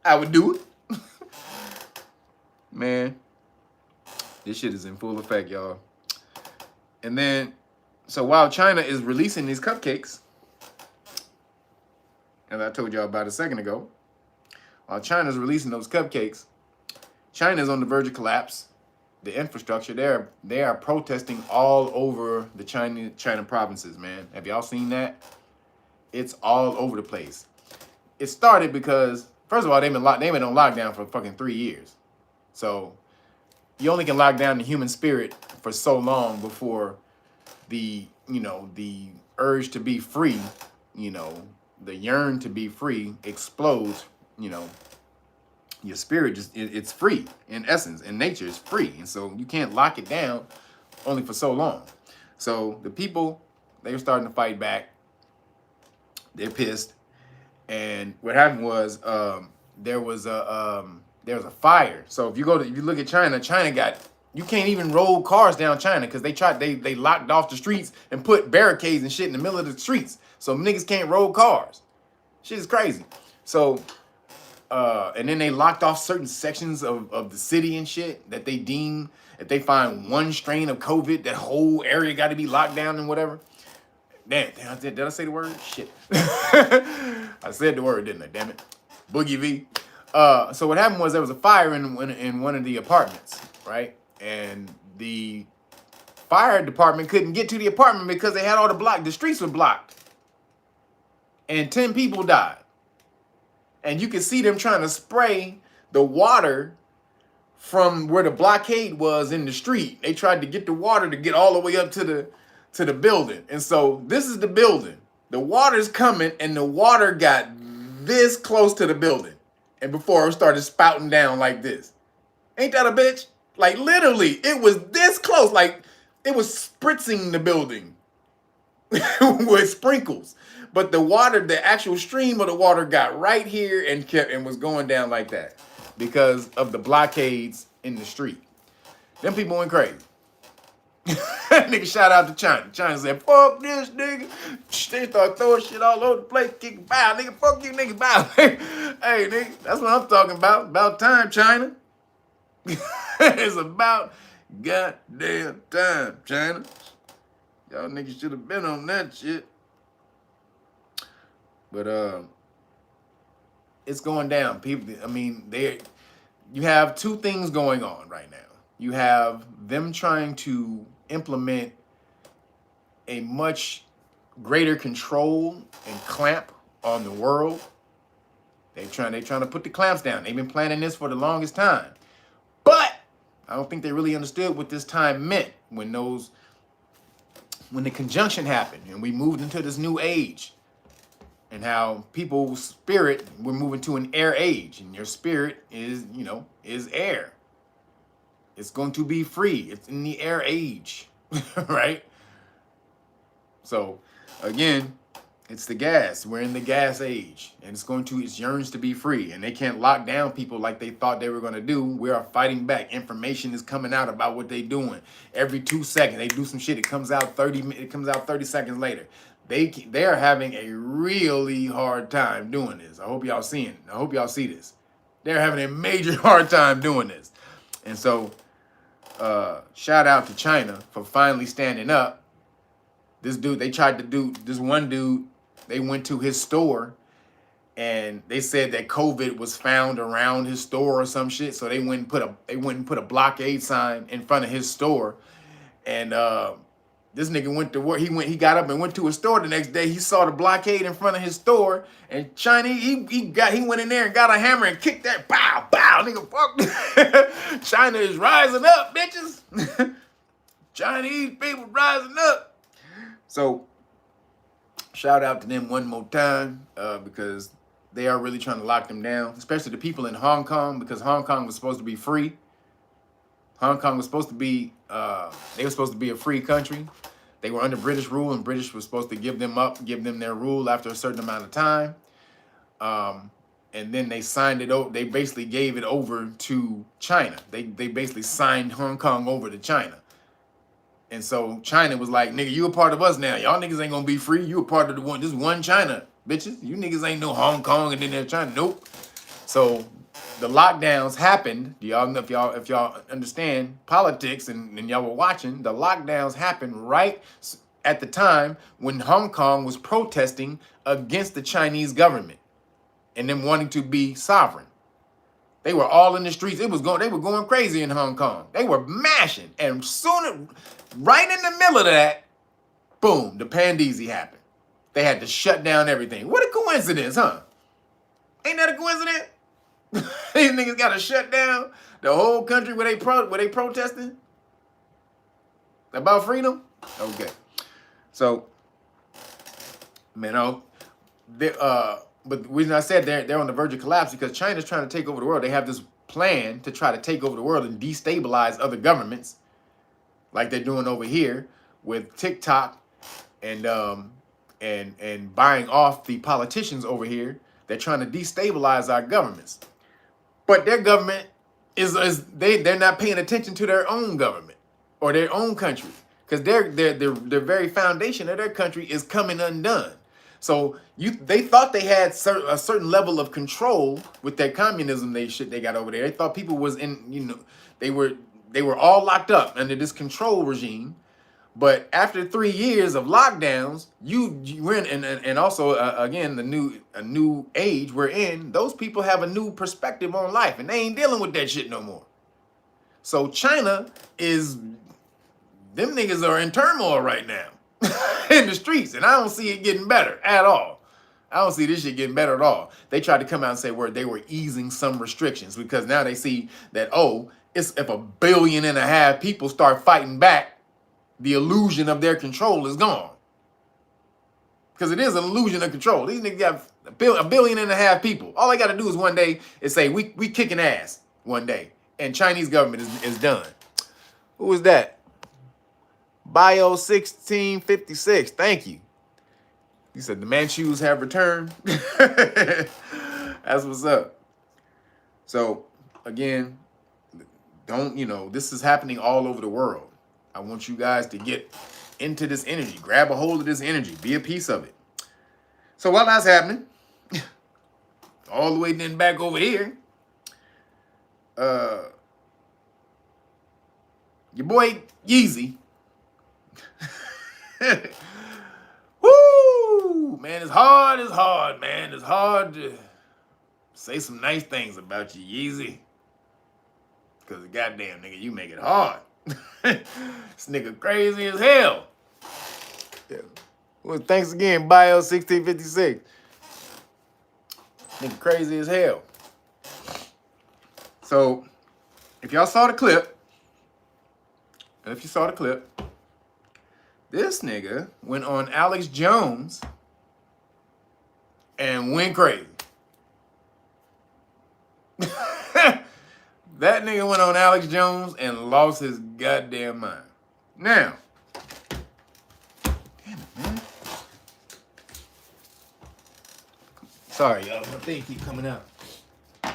Speaker 1: I would do it. Man, this shit is in full effect, y'all. And then, so while China is releasing these cupcakes, as I told y'all about a second ago, while China's releasing those cupcakes, China's on the verge of collapse. The infrastructure, they are protesting all over the China provinces, man. Have y'all seen that? It's all over the place. It started because, first of all, they've been on lockdown for fucking 3 years. So you only can lock down the human spirit for so long before the urge to be free, the yearn to be free explodes, Your spirit it's free in essence, in nature it's free. And so you can't lock it down only for so long. So the people, they were starting to fight back. They're pissed. And what happened was there was a fire. So if you look at China you can't even roll cars down China because they locked off the streets and put barricades and shit in the middle of the streets. So niggas can't roll cars. Shit is crazy. So and then they locked off certain sections of the city and shit that they deem, if they find one strain of COVID, that whole area got to be locked down and whatever. Damn, did I say the word? Shit. I said the word, didn't I? Damn it. Boogie V. So what happened was there was a fire in one of the apartments, right? And the fire department couldn't get to the apartment because they had all the streets were blocked. And 10 people died. And you can see them trying to spray the water from where the blockade was in the street. They tried to get the water to get all the way up to the building. And so this is the building. The water's coming and the water got this close to the building. And before it started spouting down like this. Ain't that a bitch? Like literally, it was this close. Like it was spritzing the building with sprinkles. But the water, the actual stream of the water got right here and was going down like that because of the blockades in the street. Them people went crazy. Nigga, shout out to China. China said, fuck this, nigga. They start throwing shit all over the place, kicking bow. Nigga, fuck you, nigga, bow. Hey, nigga, that's what I'm talking about. About time, China. It's about goddamn time, China. Y'all niggas should have been on that shit. But it's going down. People, I mean, you have two things going on right now. You have them trying to implement a much greater control and clamp on the world. They're trying to put the clamps down. They've been planning this for the longest time. But I don't think they really understood what this time meant when the conjunction happened and we moved into this new age. And how people's spirit, we're moving to an air age, and your spirit is air. It's going to be free. It's in the air age, right? So, again, it's the gas. We're in the gas age, and it yearns to be free. And they can't lock down people like they thought they were going to do. We are fighting back. Information is coming out about what they're doing. Every 2 seconds, they do some shit. It comes out 30 seconds later. they are having a really hard time doing this. I hope y'all seeing it. I hope y'all see this. They're having a major hard time doing this. And so shout out to China for finally standing up. This dude, they tried to do, this one dude, they went to his store and they said that COVID was found around his store or some shit. So they went and put a blockade sign in front of his store. And this nigga went to work. He got up and went to his store the next day. He saw the blockade in front of his store, and China, he went in there and got a hammer and kicked that, bow, bow, nigga, fuck. China is rising up, bitches. Chinese people rising up. So shout out to them one more time because they are really trying to lock them down, especially the people in Hong Kong, because Hong Kong was supposed to be free. Hong Kong was supposed to be, they were supposed to be a free country. They were under British rule, and British was supposed to give them their rule after a certain amount of time. And then they signed it over. They basically gave it over to China. They basically signed Hong Kong over to China. And so China was like, nigga, you a part of us now. Y'all niggas ain't gonna be free. You a part of this one China, bitches. You niggas ain't no Hong Kong and then there's China. Nope. So the lockdowns happened. Y'all know, if y'all understand politics and y'all were watching, the lockdowns happened right at the time when Hong Kong was protesting against the Chinese government and them wanting to be sovereign. They were all in the streets. They were going crazy in Hong Kong. They were mashing. And right in the middle of that, boom, the Pandeezy happened. They had to shut down everything. What a coincidence, huh? Ain't that a coincidence? These niggas got to shut down the whole country where they protesting about freedom. Okay, so man, but the reason I said they're on the verge of collapse because China's trying to take over the world. They have this plan to try to take over the world and destabilize other governments, like they're doing over here with TikTok and buying off the politicians over here. They're trying to destabilize our governments. But their government they're not paying attention to their own government or their own country because their very foundation of their country is coming undone. So they thought they had a certain level of control with their communism they got over there. They thought people was they were all locked up under this control regime. But after 3 years of lockdowns, we're in, and also again a new age we're in. Those people have a new perspective on life, and they ain't dealing with that shit no more. So China them niggas are in turmoil right now in the streets, and I don't see it getting better at all. I don't see this shit getting better at all. They tried to come out and say they were easing some restrictions because now they see that if 1.5 billion people start fighting back, the illusion of their control is gone. Because it is an illusion of control. These niggas got 1.5 billion people. All they got to do is one day is say, we kicking ass one day. And Chinese government is done. Who is that? Bio 1656. Thank you. He said the Manchus have returned. That's what's up. So, again, this is happening all over the world. I want you guys to get into this energy. Grab a hold of this energy. Be a piece of it. So while that's happening, all the way then back over here, your boy Yeezy. Woo! Man, it's hard, man. It's hard to say some nice things about you, Yeezy. Because goddamn, nigga, you make it hard. This nigga crazy as hell. Yeah. Well, thanks again, Bio 1656. Nigga crazy as hell. So, if y'all saw the clip, this nigga went on Alex Jones and went crazy. That nigga went on Alex Jones and lost his goddamn mind. Now, damn it, man. Sorry, y'all. My thing keep coming out. Oh,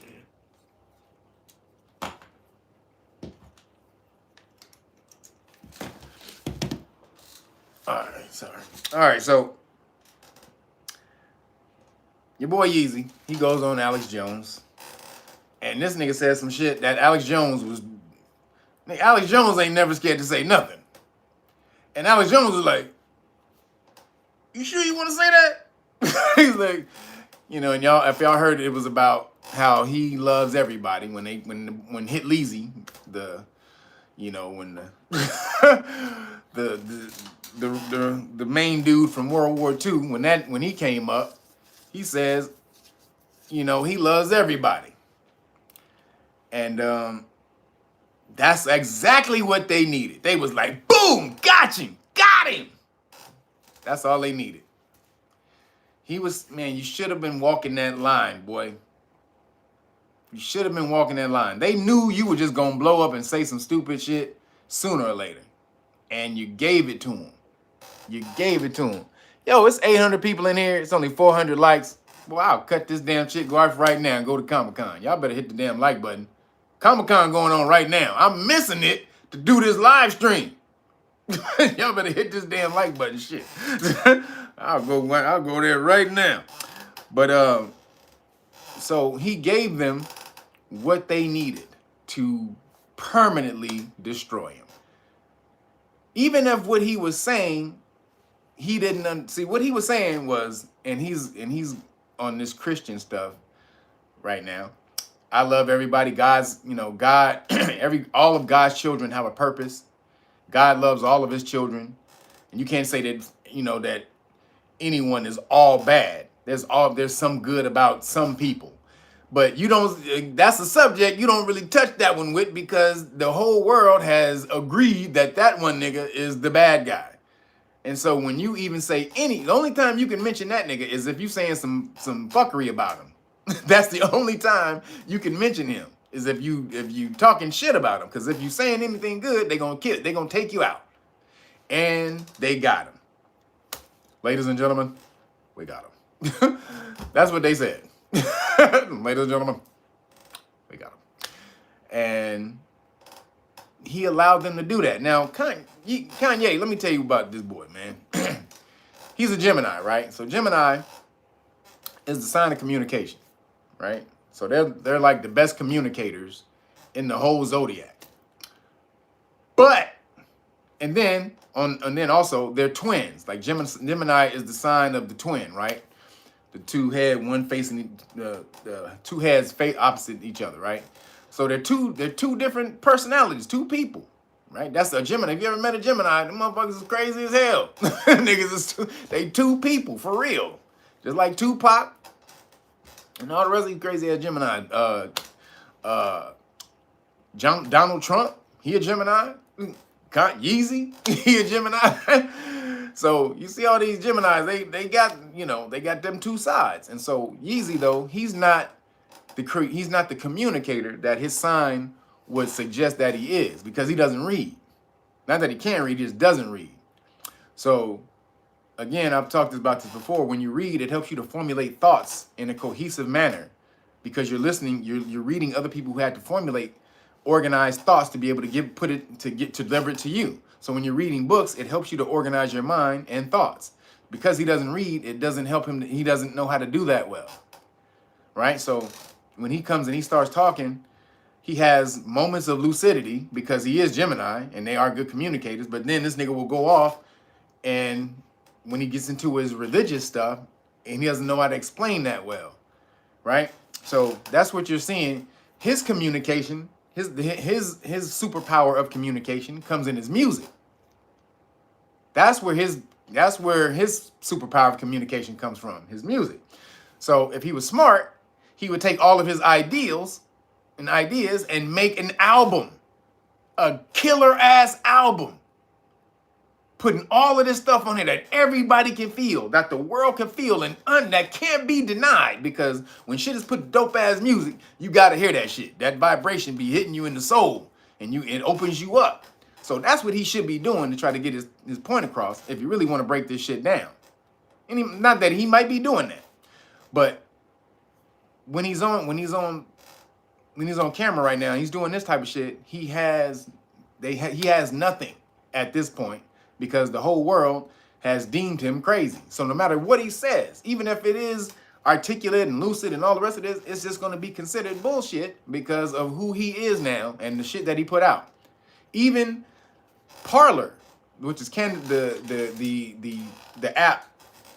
Speaker 1: man. All right, sorry. All right, so your boy Yeezy, he goes on Alex Jones, and this nigga says some shit that Alex Jones was. Alex Jones ain't never scared to say nothing, and Alex Jones was like, "You sure you want to say that?" He's like, and y'all, if y'all heard it, was about how he loves everybody when Hit Leezy, when the main dude from World War II, when he came up, he says, he loves everybody. And that's exactly what they needed. They was like, boom, got him. That's all they needed. You should have been walking that line, boy. You should have been walking that line. They knew you were just gonna blow up and say some stupid shit sooner or later. And you gave it to them. Yo, it's 800 people in here. It's only 400 likes. Boy, I'll cut this damn shit, go off right now and go to Comic-Con. Y'all better hit the damn like button. Comic-Con going on right now. I'm missing it to do this live stream. Y'all better hit this damn like button, shit. I'll go there right now. But so he gave them what they needed to permanently destroy him. Even if what he was saying, he didn't see what he was saying was, and he's on this Christian stuff right now. I love everybody. God, all of God's children have a purpose. God loves all of his children. And you can't say that, that anyone is all bad. There's some good about some people. But that's a subject you don't really touch that one with, because the whole world has agreed that one nigga is the bad guy. And so when you even say the only time you can mention that nigga is if you saying some fuckery about him. That's the only time you can mention him, is if you talking shit about him. Because if you saying anything good, they gonna kill it. They gonna take you out. And they got him. Ladies and gentlemen, we got him. That's what they said. Ladies and gentlemen, we got him. And he allowed them to do that. Now, Kanye, let me tell you about this boy, man. He's a Gemini, right? So Gemini is the sign of communication, right? So they're like the best communicators in the whole zodiac. And then also they're twins. Like Gemini is the sign of the twin, right? The two two heads face opposite each other, right? So they're two different personalities, two people, right? That's a Gemini. If you ever met a Gemini, them motherfuckers is crazy as hell. Niggas they two people for real, just like Tupac and all the rest of these crazy ass Gemini. Donald Trump, he a Gemini. Yeezy, he a Gemini. So you see all these Geminis, they got them two sides. And so Yeezy, though, he's not the communicator that his sign would suggest that he is, because he doesn't read. Not that he can't read, he just doesn't read. So again, I've talked about this before. When you read, it helps you to formulate thoughts in a cohesive manner, because you're listening, you're reading other people who had to formulate organized thoughts to be able to deliver it to you. So when you're reading books, it helps you to organize your mind and thoughts. Because he doesn't read, it doesn't help him. He doesn't know how to do that well, right? So when he comes and he starts talking, he has moments of lucidity because he is Gemini and they are good communicators. But then this nigga will go off, and when he gets into his religious stuff, and he doesn't know how to explain that well, right? So that's what you're seeing. His communication, his superpower of communication comes in his music. That's where his superpower of communication comes from, his music. So if he was smart, he would take all of his ideas and make an album, a killer ass album, putting all of this stuff on here that everybody can feel, that the world can feel, and that can't be denied. Because when shit is put dope ass music, you gotta hear that shit. That vibration be hitting you in the soul, and it opens you up. So that's what he should be doing to try to get his point across, if you really want to break this shit down. And not that he might be doing that, but when he's on camera right now, he's doing this type of shit. He has nothing at this point because the whole world has deemed him crazy. So no matter what he says, even if it is articulate and lucid and all the rest of this, it's just going to be considered bullshit because of who he is now and the shit that he put out. Even Parler, which is the app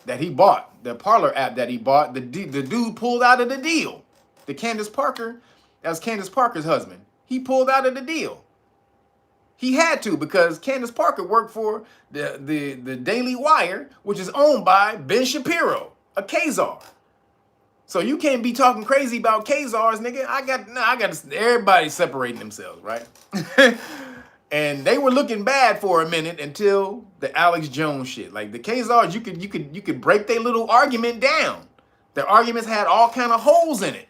Speaker 1: that he bought, the Parler app that he bought, the dude pulled out of the deal. The Candace Parker, that was Candace Parker's husband. He pulled out of the deal. He had to, because Candace Parker worked for the Daily Wire, which is owned by Ben Shapiro, a Khazar. So you can't be talking crazy about Khazars, nigga. I got everybody separating themselves, right? And they were looking bad for a minute until the Alex Jones shit. Like the Khazars, you could break their little argument down. Their arguments had all kind of holes in it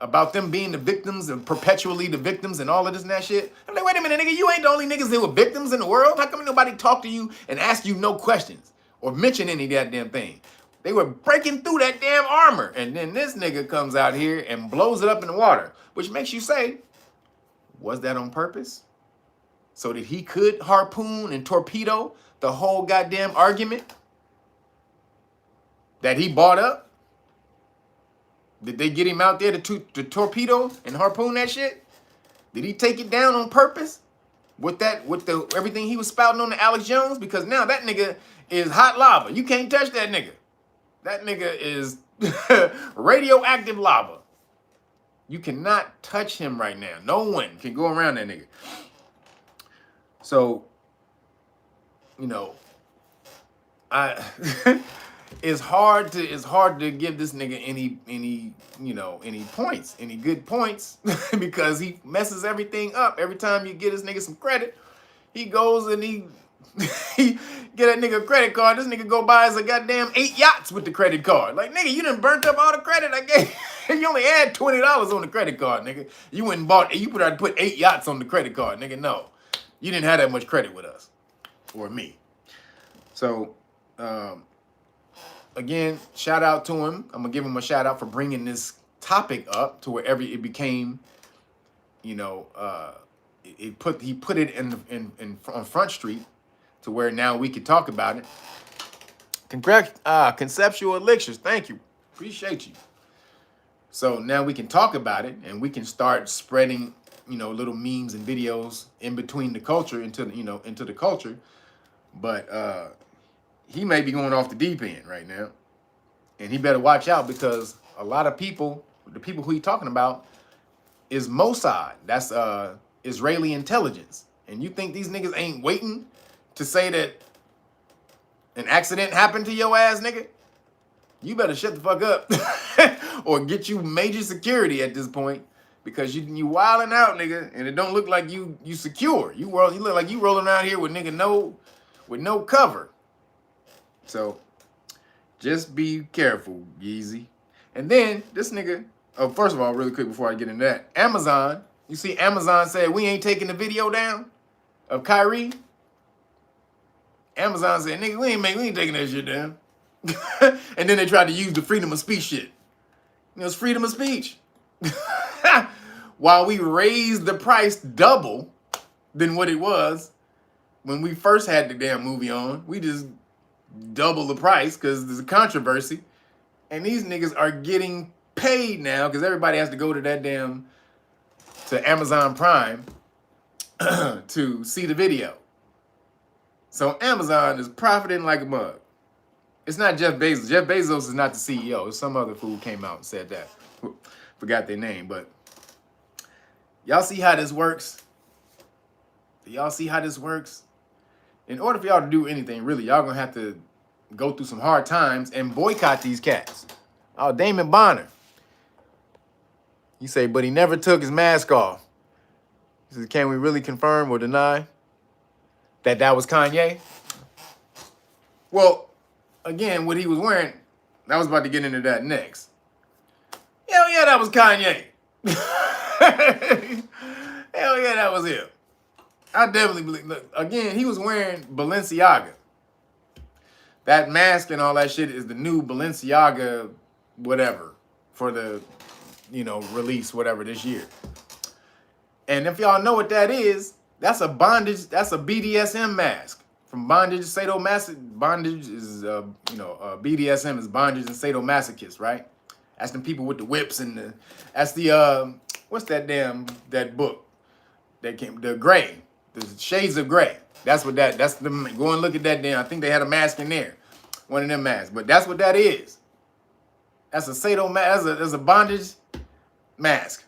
Speaker 1: about them being the victims and perpetually the victims and all of this and that shit. I'm like, wait a minute, nigga, you ain't the only niggas that were victims in the world. How come nobody talk to you and ask you no questions or mention any goddamn thing? They were breaking through that damn armor. And then this nigga comes out here and blows it up in the water, which makes you say, was that on purpose? So that he could harpoon and torpedo the whole goddamn argument that he bought up? Did they get him out there to torpedo and harpoon that shit? Did he take it down on purpose with everything he was spouting on to Alex Jones? Because now that nigga is hot lava. You can't touch that nigga. That nigga is radioactive lava. You cannot touch him right now. No one can go around that nigga. So, you know, it's hard to give this nigga any points, any good points, because he messes everything up. Every time you get this nigga some credit, he goes and he get that nigga a credit card. This nigga go buys a goddamn 8 yachts with the credit card. Like, nigga, you done burnt up all the credit I gave. You only had $20 on the credit card, nigga. You went and bought, you put 8 yachts on the credit card, nigga. No, you didn't have that much credit with us or me. So, again, shout out to him. I'm gonna give him a shout out for bringing this topic up to wherever it became, he put it in on Front Street to where now we can talk about it. Conceptual elixirs, thank you, appreciate you. So now we can talk about it and we can start spreading, little memes and videos in between the culture into the culture. But he may be going off the deep end right now, and he better watch out, because a lot of people, the people who he's talking about, is Mossad. That's Israeli intelligence. And you think these niggas ain't waiting to say that an accident happened to your ass, nigga? You better shut the fuck up or get you major security at this point, because you wilding out, nigga, and it don't look like you secure. You look like you rolling around here with no cover. So just be careful, Yeezy. And then this nigga, first of all, really quick before I get into that, Amazon, you see Amazon said we ain't taking the video down of Kyrie. Amazon said, nigga, we ain't taking that shit down. And then they tried to use the freedom of speech shit. It's freedom of speech. While we raised the price double than what it was when we first had the damn movie on, we just double the price because there's a controversy. And these niggas are getting paid now because everybody has to go to to Amazon Prime to see the video. So Amazon is profiting like a mug. It's not Jeff Bezos. Jeff Bezos is not the CEO. Some other fool came out and said that. Forgot their name, but y'all see how this works? Do y'all see how this works? In order for y'all to do anything, really, y'all gonna have to go through some hard times and boycott these cats. Oh, Damon Bonner. You say, but he never took his mask off. He says, can we really confirm or deny that was Kanye? Well, again, what he was wearing, I was about to get into that next. Hell yeah, that was Kanye. Hell yeah, that was him. I definitely believe. Look, again, he was wearing Balenciaga. That mask and all that shit is the new Balenciaga whatever for the, release whatever this year. And if y'all know what that is, that's a bondage, that's a BDSM mask. From bondage, bondage is, BDSM is bondage and sadomasochist, right? That's the people with the whips and that's the, what's that book that came, the Shades of Gray. That's go and look at that damn, I think they had a mask in there. One of them masks, but that's what that is. That's that's a bondage mask.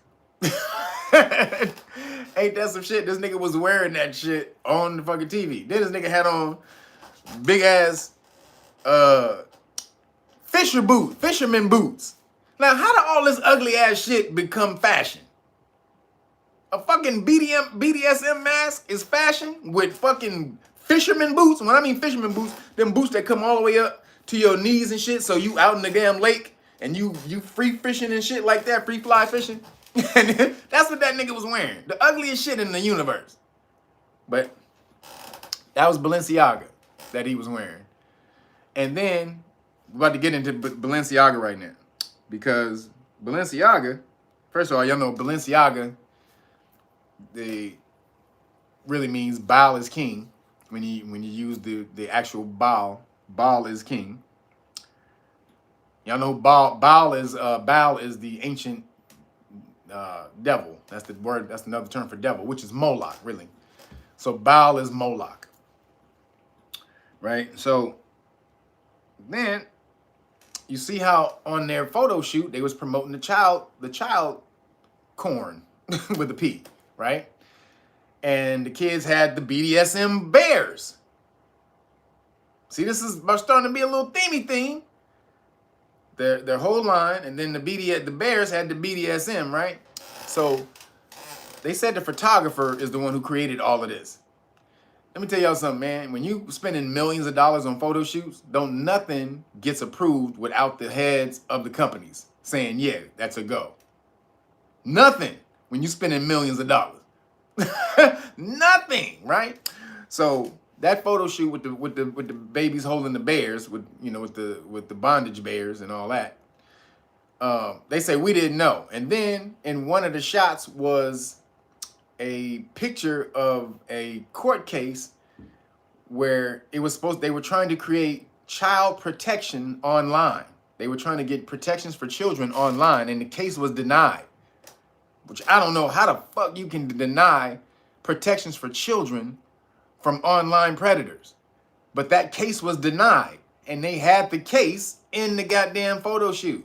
Speaker 1: Ain't that some shit? This nigga was wearing that shit on the fucking TV. Then this nigga had on big ass fisherman boots. Now, how did all this ugly ass shit become fashion? A fucking BDSM mask is fashion with fucking fisherman boots. When I mean fisherman boots, them boots that come all the way up to your knees and shit, so you out in the damn lake and you free fishing and shit like that, free fly fishing. And that's what that nigga was wearing. The ugliest shit in the universe. But that was Balenciaga that he was wearing. And then, we're about to get into Balenciaga right now. Because Balenciaga, first of all, y'all know Balenciaga, they really means Baal is king. When you use the actual Baal is king. Y'all know Baal is the ancient devil. That's the word. That's another term for devil, which is Moloch, really. So Baal is Moloch, right? So then you see how on their photo shoot they was promoting the child corn with a P, right? And the kids had the BDSM bears. See, this is starting to be a little themey theme. Their whole line, and then the bears had the BDSM, right? So they said the photographer is the one who created all of this. Let me tell y'all something, man. When you spending millions of dollars on photo shoots, nothing gets approved without the heads of the companies saying, yeah, that's a go. Nothing when you spending millions of dollars. Nothing, right? So that photo shoot with the babies holding the bears, with the bondage bears and all that. They say we didn't know. And then in one of the shots was a picture of a court case where they were trying to create child protection online. They were trying to get protections for children online, and the case was denied. Which I don't know how the fuck you can deny protections for children from online predators. But that case was denied, and they had the case in the goddamn photo shoot.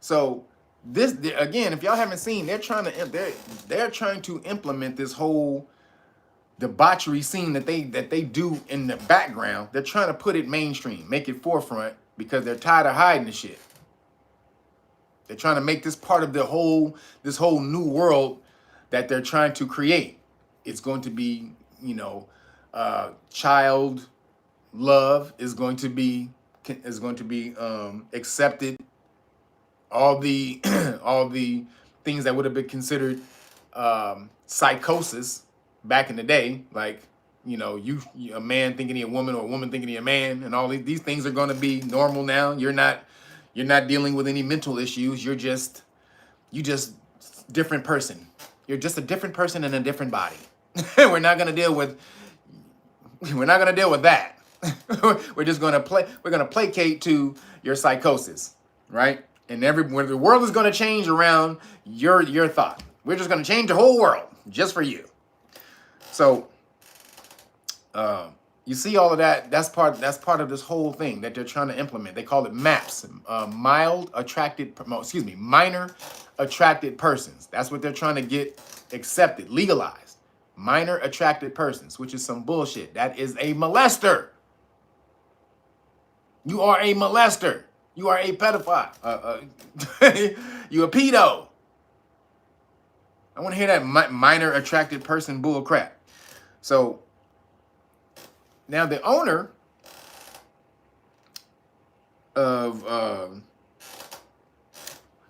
Speaker 1: So this, again, if y'all haven't seen, they're trying to implement this whole debauchery scene that they do in the background. They're trying to put it mainstream, make it forefront, because they're tired of hiding the shit. They're trying to make this part of this whole new world that they're trying to create. It's going to be, child love is going to be accepted. All the things that would have been considered psychosis back in the day, like you a man thinking he a woman or a woman thinking he a man, and all these things are going to be normal now. You're not dealing with any mental issues. You're just different person. You're just a different person in a different body. We're not gonna deal with that. We're gonna placate to your psychosis, right? And where the world is gonna change around your thought. We're just gonna change the whole world just for you. So you see all of that. That's part of this whole thing that they're trying to implement. They call it MAPS, minor attracted persons. That's what they're trying to get accepted, legalized. Minor attracted persons, which is some bullshit. That is a molester. You are a molester. You are a pedophile. You a pedo. I want to hear that minor attracted person bull crap. So now the owner of the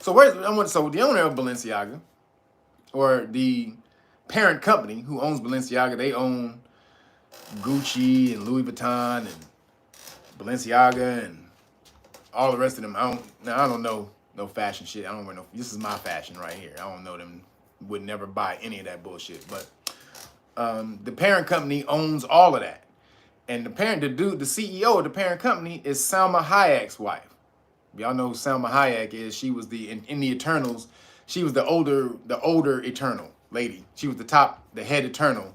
Speaker 1: owner of Balenciaga, or the parent company who owns Balenciaga, they own Gucci and Louis Vuitton and Balenciaga and all the rest of them. I don't know no fashion shit. I don't wear no. This is my fashion right here. I don't know them. Would never buy any of that bullshit. But The parent company owns all of that. And the CEO of the parent company is Salma Hayek's wife. Y'all know who Salma Hayek is. She was in the Eternals. She was the older Eternal lady. She was the head Eternal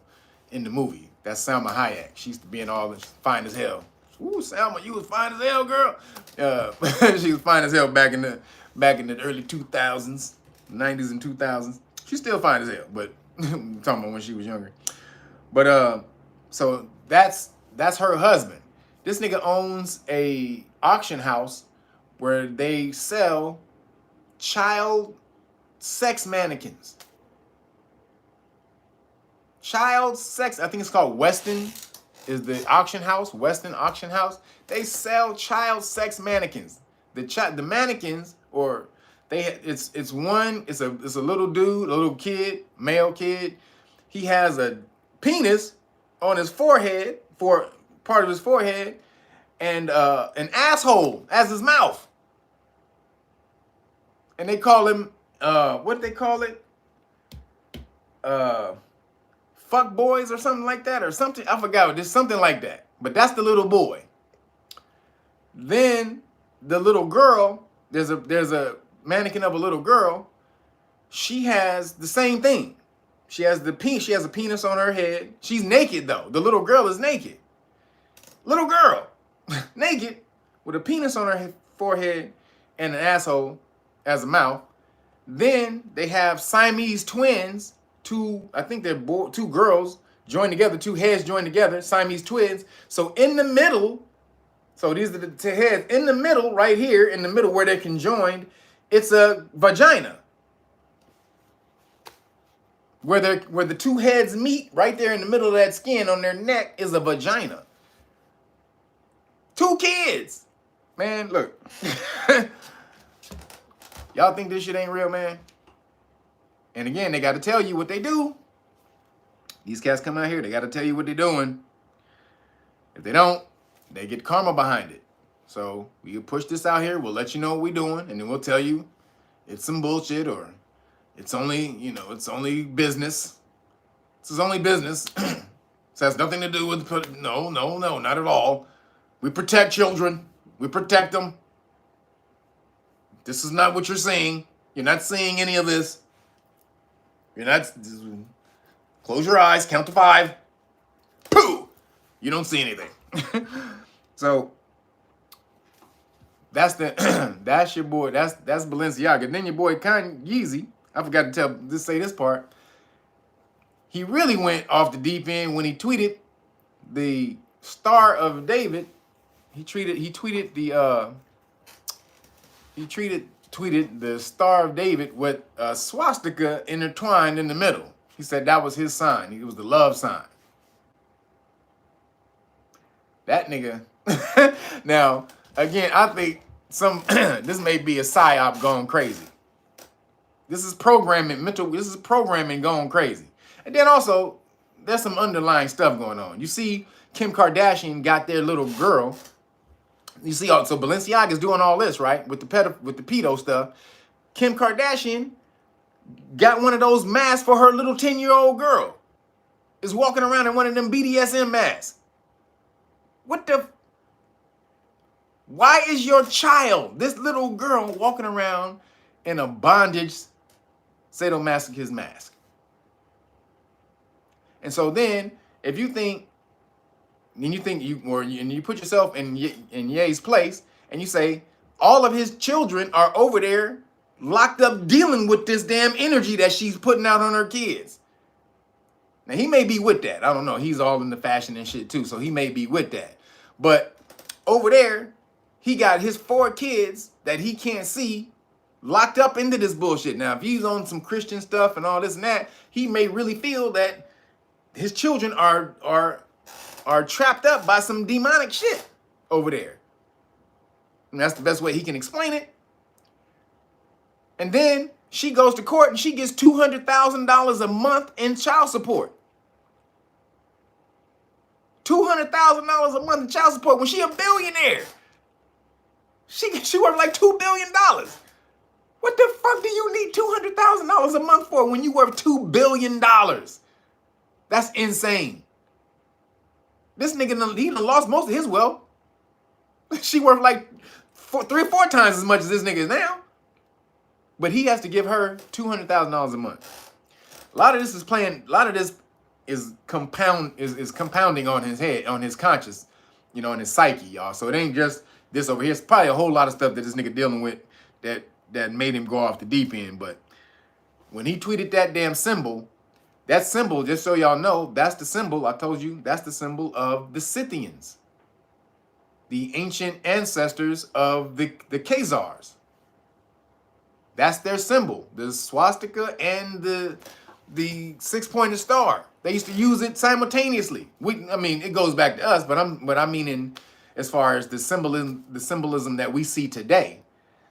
Speaker 1: in the movie. That's Salma Hayek. She used to be in all this fine as hell. Ooh, Salma, you was fine as hell, girl. She was fine as hell back in the early 2000s, 90s and 2000s. She's still fine as hell, but I'm talking about when she was younger. But so that's her husband. This nigga owns a auction house where they sell child sex mannequins. Child sex, I think it's called Weston, is the auction house, Weston Auction House. They sell child sex mannequins. The mannequins, or it's a little dude, a little kid, male kid. He has a penis on his forehead, for part of his forehead, and an asshole as his mouth. And they call him, what they call it? Fuck boys or something like that, or something. I forgot. There's something like that. But that's the little boy. Then the little girl, there's a mannequin of a little girl. She has the same thing. She has a penis on her head. She's naked though. The little girl is naked. Little girl, naked, with a penis on her forehead and an asshole as a mouth. Then they have Siamese twins. I think they're two girls joined together, two heads joined together, Siamese twins. So in the middle, so these are the two heads. In the middle, right here, in the middle where they're conjoined, it's a vagina. Where the two heads meet, right there in the middle of that skin on their neck is a vagina. 2 kids. Man, look. Y'all think this shit ain't real, man? And again, they got to tell you what they do. These cats come out here, they got to tell you what they're doing. If they don't, they get karma behind it. So we can push this out here, we'll let you know what we're doing, and then we'll tell you it's some bullshit, or it's only, it's only business. This is only business. This has nothing to do with, no, not at all. We protect children. We protect them. This is not what you're seeing. You're not seeing any of this. You're not, close your eyes, count to 5. Pooh! You don't see anything. So, that's your boy, that's Balenciaga. Then your boy Yeezy, I forgot to say this part. He really went off the deep end when he tweeted the Star of David. He tweeted the Star of David with a swastika intertwined in the middle. He said that was his sign. It was the love sign. That nigga. Now, again, I think this may be a psyop gone crazy. This is programming going crazy. And then also, there's some underlying stuff going on. You see, Kim Kardashian got their little girl. You see, so Balenciaga is doing all this, right? With the pedo stuff. Kim Kardashian got one of those masks for her little 10-year-old girl. Is walking around in one of them BDSM masks. Why is your child, this little girl, walking around in a bondage sadomasochist mask? And so then, if you think, and you put yourself in Ye's place, and you say, all of his children are over there locked up dealing with this damn energy that she's putting out on her kids. Now, he may be with that. I don't know. He's all in the fashion and shit too, so he may be with that. But over there, he got his 4 kids that he can't see locked up into this bullshit. Now, if he's on some Christian stuff and all this and that, he may really feel that his children are trapped up by some demonic shit over there. And that's the best way he can explain it. And then she goes to court and she gets $200,000 a month in child support. $200,000 a month in child support when she a billionaire. She worth like $2 billion. What the fuck do you need $200,000 a month for when you worth $2 billion? That's insane. This nigga, he done lost most of his wealth. She worth like 3 or 4 times as much as this nigga is now. But he has to give her $200,000 a month. A lot of this is compounding on his head, on his conscious, on his psyche, y'all. So it ain't just this over here. It's probably a whole lot of stuff that this nigga dealing with that made him go off the deep end. But when he tweeted that damn symbol, that symbol, just so y'all know, that's the symbol, I told you, that's the symbol of the Scythians, the ancient ancestors of the Khazars. That's their symbol, the swastika and the 6-pointed star. They used to use it simultaneously. It goes back to us, but I'm meaning as far as the symbolism that we see today,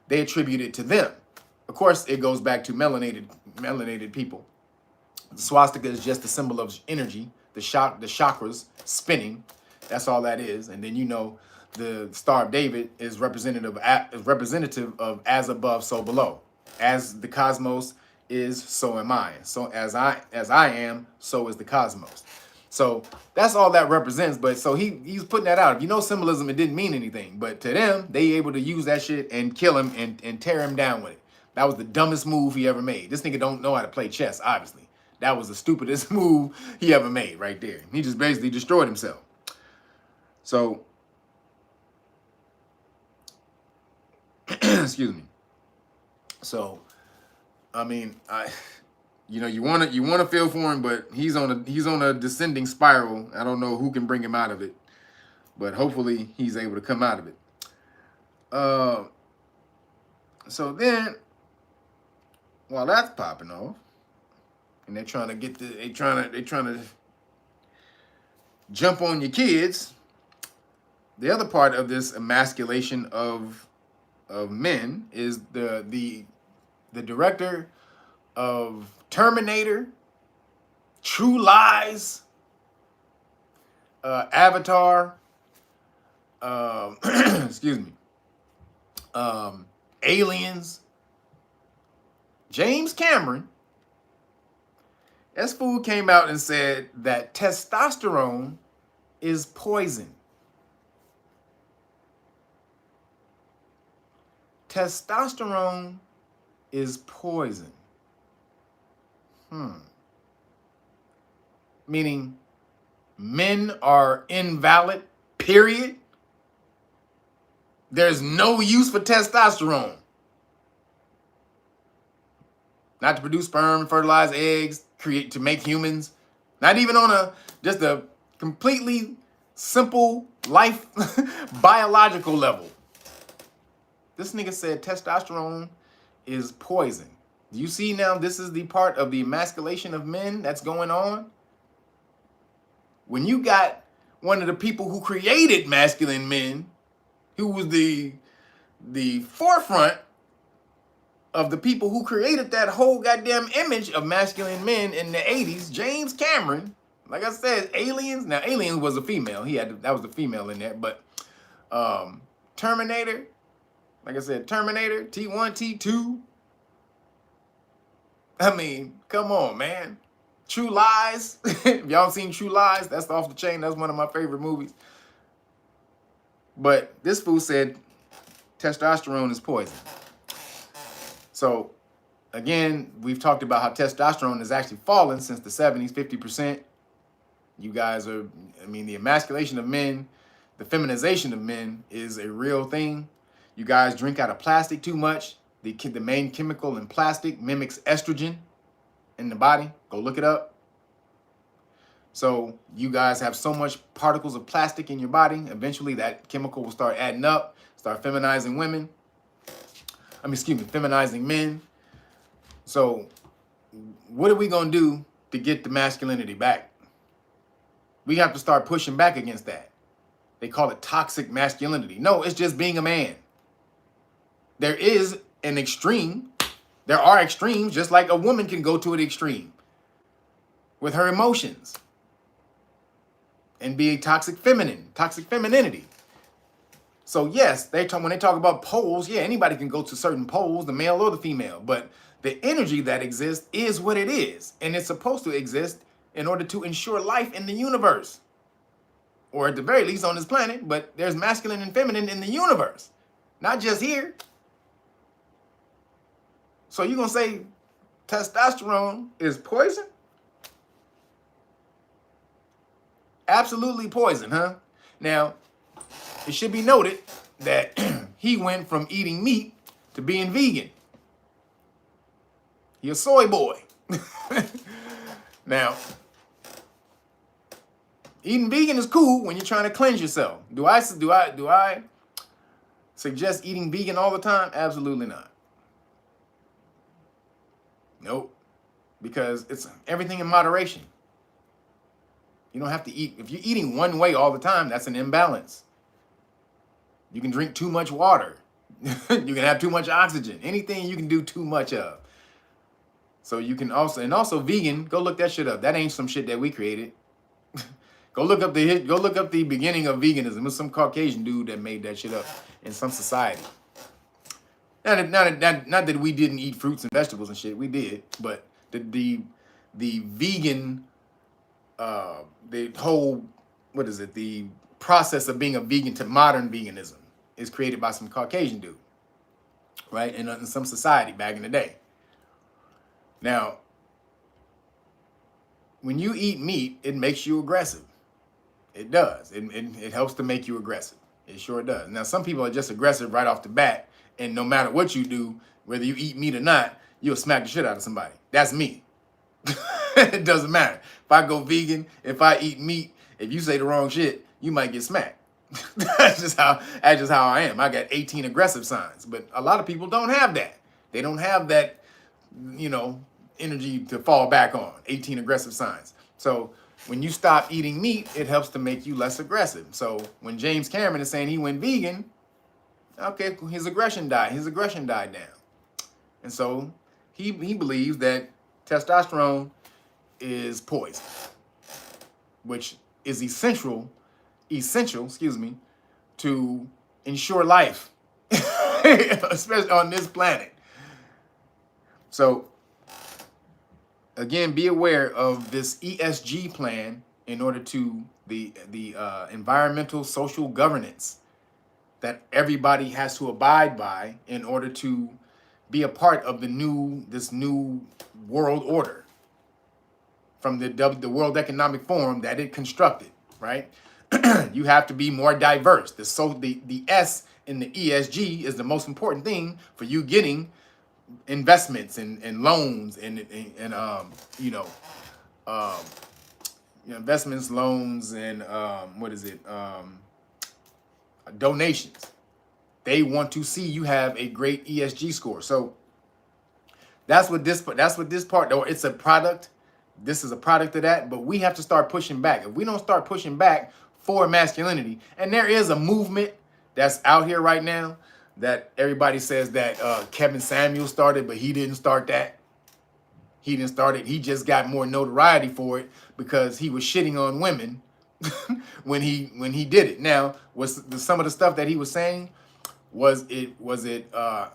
Speaker 1: they attribute it to them. Of course, it goes back to melanated people. The swastika is just the symbol of energy, the chakras spinning. That's all that is. And then the Star of David is representative of as above, so below. As the cosmos is, so am I. So as I am, so is the cosmos. So that's all that represents. But so he's putting that out. If you know symbolism, it didn't mean anything. But to them, they able to use that shit and kill him and tear him down with it. That was the dumbest move he ever made. This nigga don't know how to play chess, obviously. That was the stupidest move he ever made right there. He just basically destroyed himself. So, excuse me. So, you want to feel for him, but he's on a descending spiral. I don't know who can bring him out of it, but hopefully he's able to come out of it. So then, while that's popping off, and they're trying to jump on your kids, the other part of this emasculation of men is the director of Terminator, True Lies, Avatar, excuse me, Aliens, James Cameron. This fool came out and said that testosterone is poison. Testosterone is poison. Meaning men are invalid, period. There's no use for testosterone. Not to produce sperm, fertilize eggs, to make humans. Not even on just a completely simple life biological level. This nigga said testosterone is poison. Do you see now this is the part of the emasculation of men that's going on? When you got one of the people who created masculine men, who was the forefront of the people who created that whole goddamn image of masculine men in the 80s, James Cameron, like I said, Aliens. Now, Aliens was a female. That was the female in there. But Terminator, like I said, Terminator, T1, T2. Come on, man. True Lies. If y'all seen True Lies, that's off the chain. That's one of my favorite movies. But this fool said testosterone is poison. So, again, we've talked about how testosterone has actually fallen since the 70s, 50%. You guys are, the emasculation of men, the feminization of men is a real thing. You guys drink out of plastic too much. The main chemical in plastic mimics estrogen in the body. Go look it up. So you guys have so much particles of plastic in your body. Eventually that chemical will start adding up, start feminizing women. Feminizing men. So what are we going to do to get the masculinity back? We have to start pushing back against that. They call it toxic masculinity. No, it's just being a man. There is an extreme. There are extremes, just like a woman can go to an extreme with her emotions and be a toxic femininity. So yes, when they talk about poles, yeah, anybody can go to certain poles, the male or the female, but the energy that exists is what it is, and it's supposed to exist in order to ensure life in the universe. Or at the very least on this planet, but there's masculine and feminine in the universe, not just here. So you're going to say testosterone is poison? Absolutely poison, huh? Now, it should be noted that he went from eating meat to being vegan. He a soy boy. Now, eating vegan is cool when you're trying to cleanse yourself. Do I suggest eating vegan all the time? Absolutely not. Nope. Because it's everything in moderation. You don't have to eat. If you're eating one way all the time, that's an imbalance. You can drink too much water. You can have too much oxygen. Anything you can do too much of. So you can also vegan, go look that shit up. That ain't some shit that we created. Go look up the beginning of veganism. It was some Caucasian dude that made that shit up in some society. Not that we didn't eat fruits and vegetables and shit. We did, but the vegan, the whole, the process of being a vegan to modern veganism is created by some Caucasian dude, right? In some society back in the day. Now, when you eat meat, it makes you aggressive. It does. It helps to make you aggressive. It sure does. Now, some people are just aggressive right off the bat, and no matter what you do, whether you eat meat or not, you'll smack the shit out of somebody. That's me. It doesn't matter. If I go vegan, if I eat meat, if you say the wrong shit, you might get smacked. That's just how I am. I got 18 aggressive signs, but a lot of people don't have that. They don't have that, energy to fall back on. 18 aggressive signs. So when you stop eating meat, it helps to make you less aggressive. So when James Cameron is saying he went vegan, okay, his aggression died. His aggression died down. And so he believes that testosterone is poison, which is essential, to ensure life, especially on this planet. So again, be aware of this ESG plan in order to the environmental social governance that everybody has to abide by in order to be a part of this new world order from the World Economic Forum that it constructed, right? You have to be more diverse. The S in the ESG is the most important thing for you getting investments and loans and investments, loans, and donations. They want to see you have a great ESG score. So that's what this part, or it's a product. This is a product of that, but we have to start pushing back. If we don't start pushing back for masculinity, and there is a movement that's out here right now that everybody says that Kevin Samuel started, but he didn't start that. He didn't start it. He just got more notoriety for it because he was shitting on women when he did it. Now, some of the stuff that he was saying, was it right?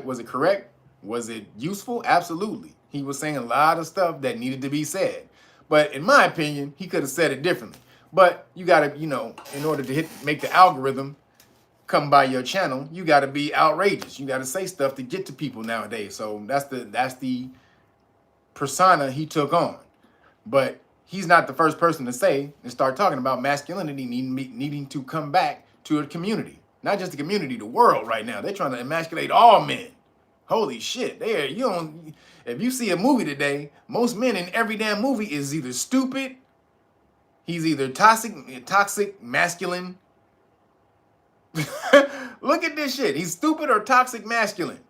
Speaker 1: Was it correct? Was it useful? Absolutely. He was saying a lot of stuff that needed to be said. But in my opinion, he could have said it differently. But you got to, in order to make the algorithm come by your channel, you got to be outrageous. You got to say stuff to get to people nowadays. So that's the persona he took on. But he's not the first person to say and start talking about masculinity needing to come back to a community. Not just the community, the world right now. They're trying to emasculate all men. Holy shit. If you see a movie today, most men in every damn movie is either stupid, he's either toxic, masculine. Look at this shit. He's stupid or toxic, masculine,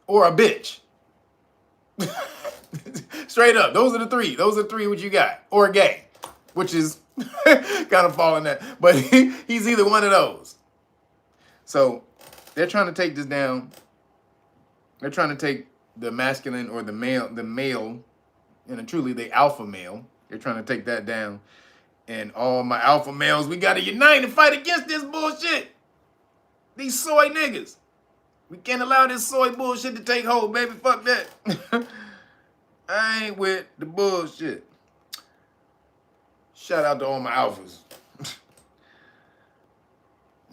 Speaker 1: or a bitch. Straight up. Those are the three. Those are three what you got. Or gay, which is kind of falling that. But he's either one of those. So they're trying to take this down. They're trying to take the masculine or the male, and truly the alpha male. They're trying to take that down. And all my alpha males, we got to unite and fight against this bullshit. These soy niggas. We can't allow this soy bullshit to take hold, baby. Fuck that. I ain't with the bullshit. Shout out to all my alphas.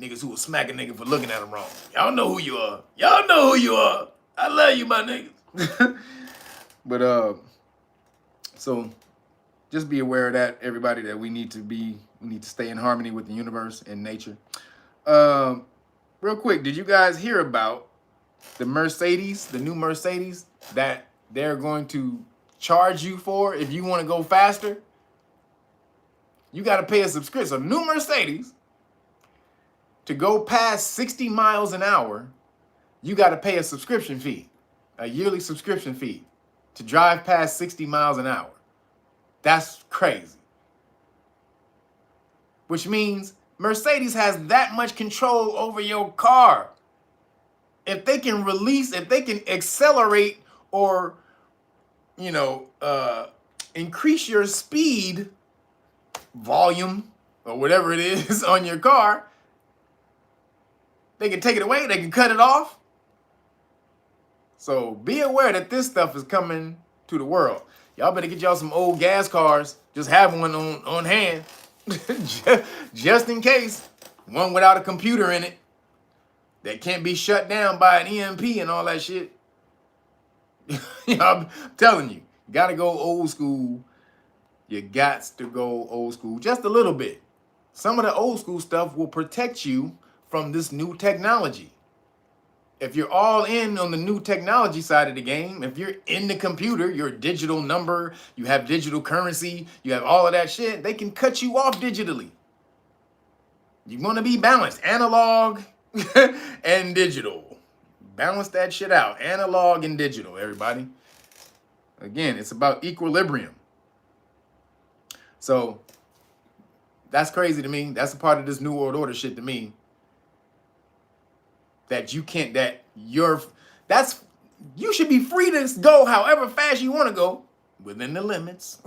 Speaker 1: Niggas who will smack a nigga for looking at them wrong. Y'all know who you are. Y'all know who you are. I love you, my niggas. But so just be aware of that, everybody, that we need to stay in harmony with the universe and nature. Real quick, did you guys hear about the Mercedes, the new Mercedes that they're going to charge you for if you want to go faster? You got to pay a subscription. So new Mercedes, to go past 60 miles an hour, you got to pay a subscription fee, a yearly subscription fee to drive past 60 miles an hour. That's crazy. Which means Mercedes has that much control over your car. If they can accelerate or, increase your speed, volume, or whatever it is on your car, they can take it away, they can cut it off. So be aware that this stuff is coming to the world. Y'all better get y'all some old gas cars. Just have one on hand. just in case. One without a computer in it that can't be shut down by an EMP and all that shit. I'm telling you, gotta go old school. You got to go old school just a little bit. Some of the old school stuff will protect you from this new technology. If you're all in on the new technology side of the game, if you're in the computer, your digital number, you have digital currency, you have all of that shit, they can cut you off digitally. You want to be balanced, analog and digital. Balance that shit out, analog and digital, everybody. Again, it's about equilibrium. So that's crazy to me. That's a part of this New World Order shit to me. That you can't, you should be free to go however fast you want to go within the limits.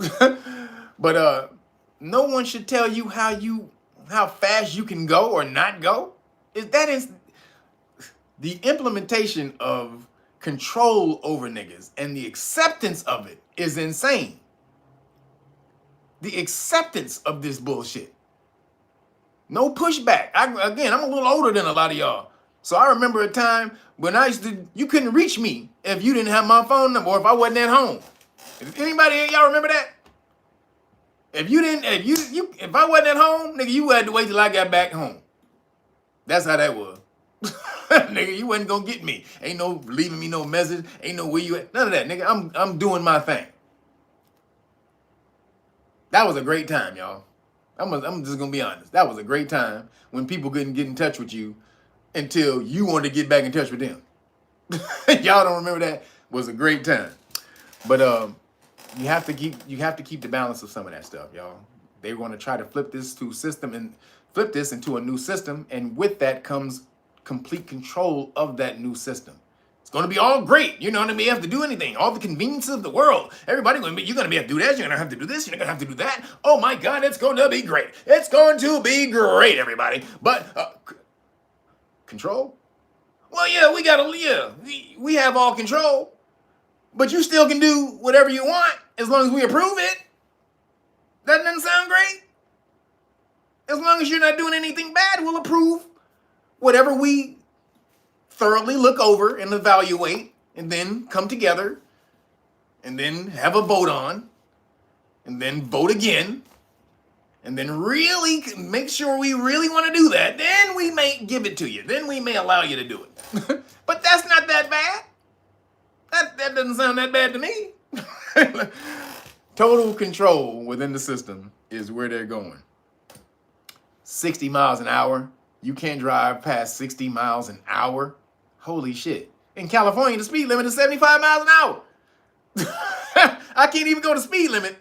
Speaker 1: But no one should tell you how fast you can go or not go. That is the implementation of control over niggas, and the acceptance of it is insane. The acceptance of this bullshit. No pushback. I'm a little older than a lot of y'all. So I remember a time when you couldn't reach me if you didn't have my phone number or if I wasn't at home. Anybody, y'all remember that? If I wasn't at home, nigga, you had to wait till I got back home. That's how that was. Nigga, you wasn't gonna get me. Ain't no leaving me no message. Ain't no where you at. None of that, nigga. I'm doing my thing. That was a great time, y'all. I'm just gonna be honest. That was a great time when people couldn't get in touch with you until you wanted to get back in touch with them. Y'all don't remember that? It was a great time. But you have to keep the balance of some of that stuff, y'all. They want to try to flip this into a new system, and with that comes complete control of that new system. It's going to be all great. You know what I mean? You have to do anything. All the conveniences of the world. You're going to be able to do that. You're going to have to do this. You're going to have to do that. Oh my God, it's going to be great. It's going to be great, everybody. But control? Well, yeah, we have all control. But you still can do whatever you want as long as we approve it. That doesn't sound great? As long as you're not doing anything bad, we'll approve whatever we thoroughly look over and evaluate, and then come together, and then have a vote on, and then vote again, and then really make sure we really want to do that. Then we may give it to you. Then we may allow you to do it. But that's not that bad. That doesn't sound that bad to me. Total control within the system is where they're going. 60 miles an hour. You can't drive past 60 miles an hour. Holy shit. In California, the speed limit is 75 miles an hour. I can't even go to speed limit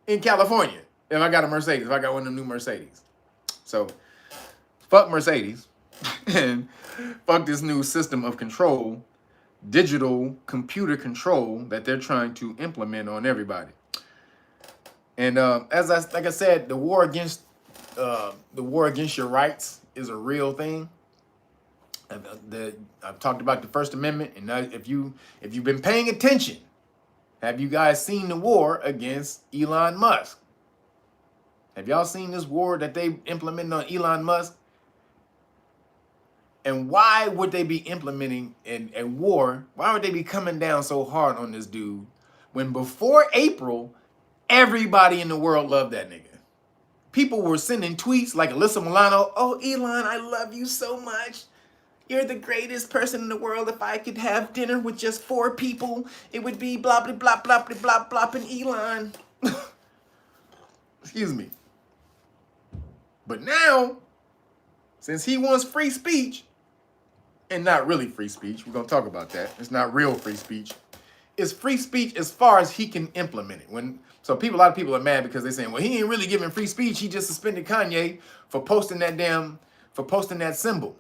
Speaker 1: in California if I got a Mercedes, if I got one of them new Mercedes. So, fuck Mercedes and fuck this new system of control, digital computer control that they're trying to implement on everybody. And like I said, the war against your rights is a real thing. I've talked about the First Amendment, and if you've been paying attention, Have you guys seen the war against Elon Musk? Have y'all seen this war that they implemented on Elon Musk? And why would they be implementing a war? Why would they be coming down so hard on this dude when before April, everybody in the world loved that nigga? People were sending tweets like Alyssa Milano, "Oh, Elon, I love you so much. You're the greatest person in the world. If I could have dinner with just 4 people, it would be blah, blah, blah, blah, blah, blah, blah, and Elon." Excuse me. But now, since he wants free speech, and not really free speech, we're going to talk about that. It's not real free speech. It's free speech as far as he can implement it. So a lot of people are mad because they're saying, well, he ain't really giving free speech. He just suspended Kanye for posting that symbol.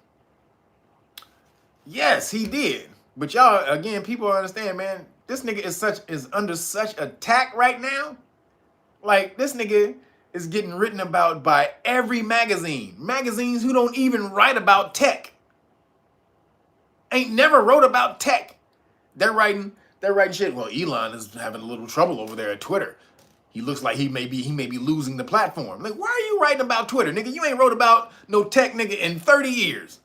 Speaker 1: Yes, he did. But y'all, again, people understand, man, this nigga is under such attack right now. Like, this nigga is getting written about by every magazine. Magazines who don't even write about tech. Ain't never wrote about tech. They're writing shit. Well, Elon is having a little trouble over there at Twitter. He looks like he may be losing the platform. Like, why are you writing about Twitter, nigga? You ain't wrote about no tech, nigga, in 30 years.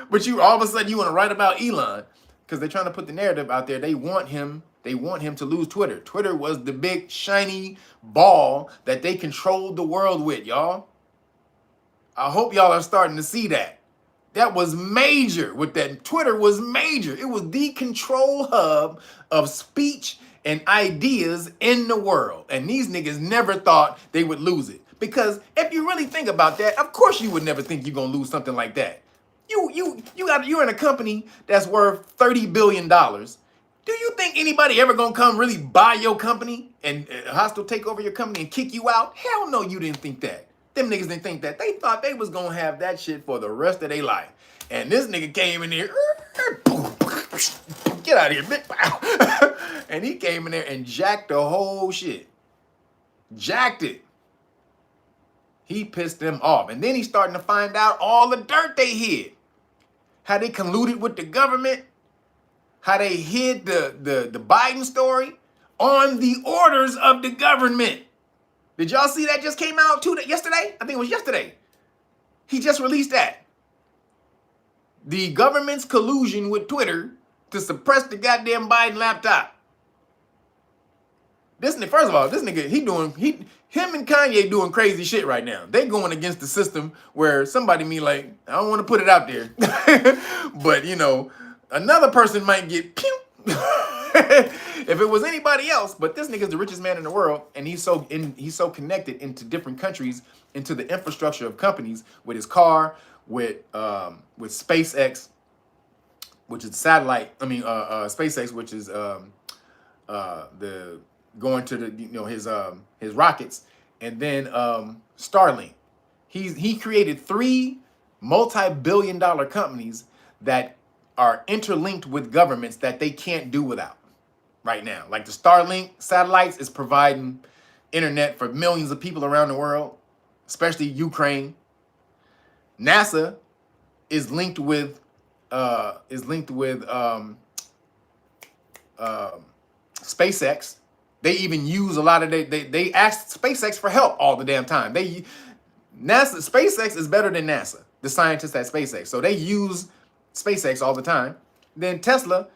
Speaker 1: But you all of a sudden you want to write about Elon because they're trying to put the narrative out there. They want him to lose Twitter. Twitter was the big shiny ball that they controlled the world with, y'all. I hope y'all are starting to see that. That was major with that. Twitter was major. It was the control hub of speech and ideas in the world. And these niggas never thought they would lose it. Because if you really think about that, of course you would never think you're gonna lose something like that. You're in a company that's worth $30 billion. Do you think anybody ever gonna come really buy your company and hostile take over your company and kick you out? Hell no, you didn't think that. Them niggas didn't think that. They thought they was gonna have that shit for the rest of their life. And this nigga came in there, get out of here, bitch. And he came in there and jacked the whole shit. Jacked it. He pissed them off. And then he's starting to find out all the dirt they hid. How they colluded with the government. How they hid the Biden story on the orders of the government. Did y'all see that just came out yesterday? I think it was yesterday. He just released that. The government's collusion with Twitter to suppress the goddamn Biden laptop. This nigga, first of all, this nigga, him and Kanye doing crazy shit right now. They going against the system where somebody like, I don't want to put it out there, but another person might get pew. If it was anybody else, but this nigga's the richest man in the world, and he's so connected into different countries, into the infrastructure of companies with his car, with SpaceX, which is satellite. SpaceX, which is the going to the his rockets, and then Starlink. He created 3 multi-billion-dollar companies that are interlinked with governments that they can't do without right now. Like the Starlink satellites is providing internet for millions of people around the world, especially Ukraine. NASA is linked with SpaceX. They even use a lot of they ask SpaceX for help all the damn time. SpaceX is better than NASA, the scientists at SpaceX. So they use SpaceX all the time. Then Tesla,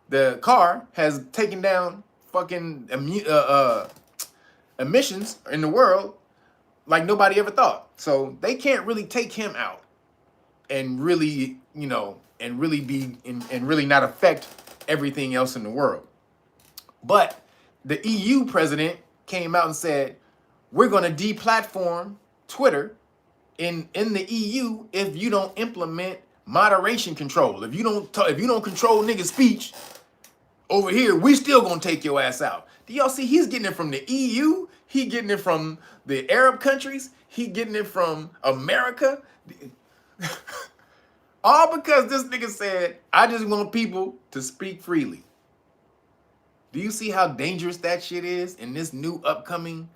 Speaker 1: the car, has taken down fucking emissions in the world like nobody ever thought. So they can't really take him out and really, and really not affect everything else in the world. But the EU president came out and said, we're going to deplatform Twitter in the EU if you don't implement moderation control. If you don't control niggas' speech over here, we still gonna take your ass out. Do y'all see? He's getting it from the EU. He getting it from the Arab countries. He getting it from America. All because this nigga said, I just want people to speak freely. Do you see how dangerous that shit is in this new upcoming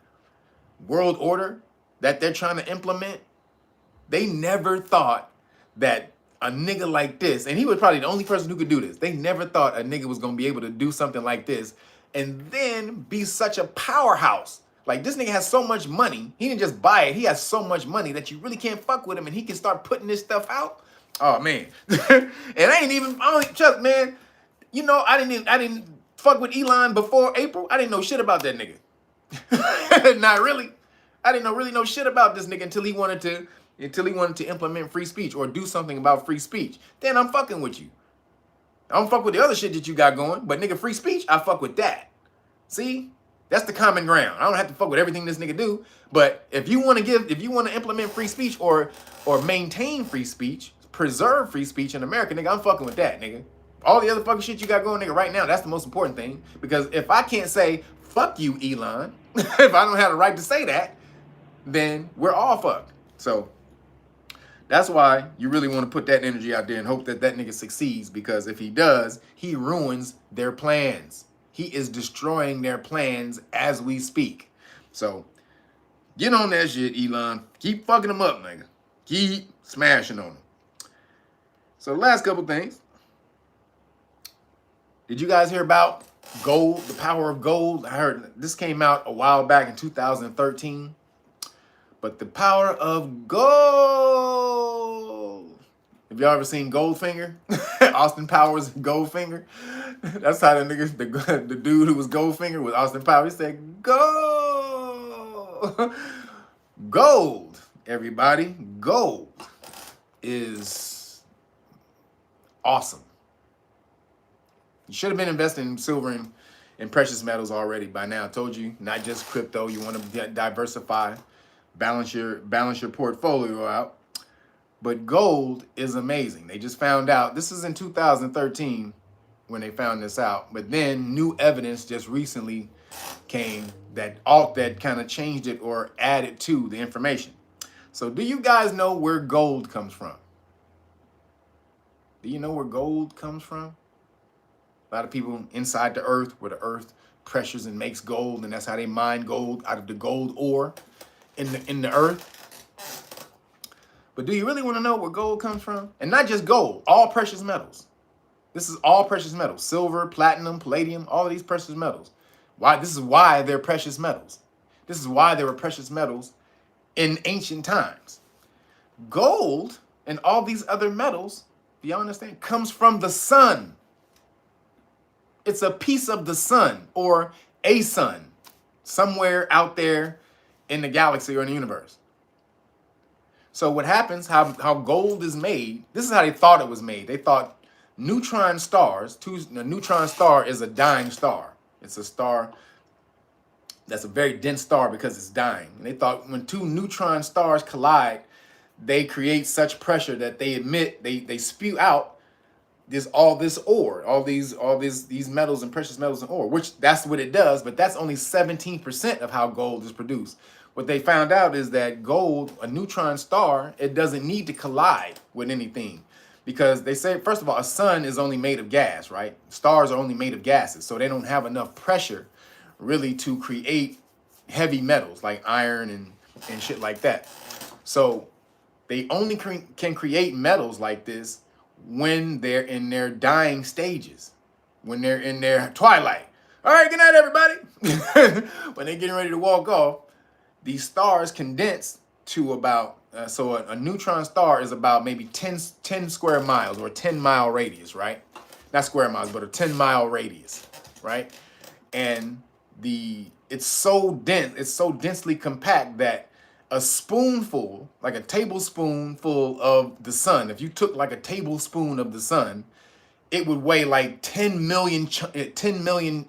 Speaker 1: world order that they're trying to implement? They never thought that a nigga like this, and he was probably the only person who could do this. They never thought a nigga was gonna be able to do something like this and then be such a powerhouse. Like, this nigga has so much money. He didn't just buy it. He has so much money that you really can't fuck with him, and he can start putting this stuff out. Oh man. And I don't trust, man. You know, I didn't fuck with Elon before April. I didn't know shit about that nigga. Not really. I didn't really know shit about this nigga until he wanted to implement free speech or do something about free speech. Then I'm fucking with you. I don't fuck with the other shit that you got going, but nigga, free speech, I fuck with that. See? That's the common ground. I don't have to fuck with everything this nigga do, but if you want to implement free speech or maintain free speech, preserve free speech in America, nigga, I'm fucking with that, nigga. All the other fucking shit you got going, nigga, right now, that's the most important thing. Because if I can't say, fuck you, Elon, if I don't have the right to say that, then we're all fucked. So that's why you really want to put that energy out there and hope that that nigga succeeds, because if he does, he ruins their plans. He is destroying their plans as we speak. So get on that shit, Elon. Keep fucking them up, nigga. Keep smashing on them. So the last couple things. Did you guys hear about gold, the power of gold? I heard this came out a while back in 2013. But the power of gold. Have y'all ever seen Goldfinger? Austin Powers Goldfinger? That's how the nigga, the dude who was Goldfinger was Austin Powers. He said, gold. Gold, everybody. Gold is awesome. You should have been investing in silver and precious metals already by now. I told you, not just crypto. You want to diversify. Balance your portfolio out. But gold is amazing. They just found out, this is in 2013 when they found this out, but then new evidence just recently came that kind of changed it or added to the information. So do you guys know where gold comes from? Do you know where gold comes from? A lot of people inside the earth, where the earth pressures and makes gold, and that's how they mine gold out of the gold ore in the earth. But do you really want to know where gold comes from? And not just gold, all precious metals. This is all precious metals. Silver, platinum, palladium, all of these precious metals. Why? This is why they're precious metals. This is why they were precious metals in ancient times. Gold and all these other metals, do you understand, comes from the sun. It's a piece of the sun, or a sun, somewhere out there in the galaxy or in the universe. So what happens, how gold is made, this is how they thought it was made. They thought neutron stars, a neutron star is a dying star. It's a star that's a very dense star because it's dying. And they thought when two neutron stars collide, they create such pressure that they spew out all this ore, all these metals and precious metals and ore, which that's what it does, but that's only 17% of how gold is produced. What they found out is that gold, a neutron star, it doesn't need to collide with anything, because they say, first of all, a sun is only made of gas, right? Stars are only made of gases, so they don't have enough pressure really to create heavy metals like iron and shit like that. So they only can create metals like this when they're in their dying stages, when they're in their twilight. All right, good night, everybody. When they're getting ready to walk off, these stars condense to about, so a neutron star is about maybe 10 square miles or a 10-mile radius, right? Not square miles, but a 10-mile radius, right? And it's so dense, it's so densely compact that a spoonful, like a tablespoonful of the sun, if you took like a tablespoon of the sun, it would weigh like 10 trillion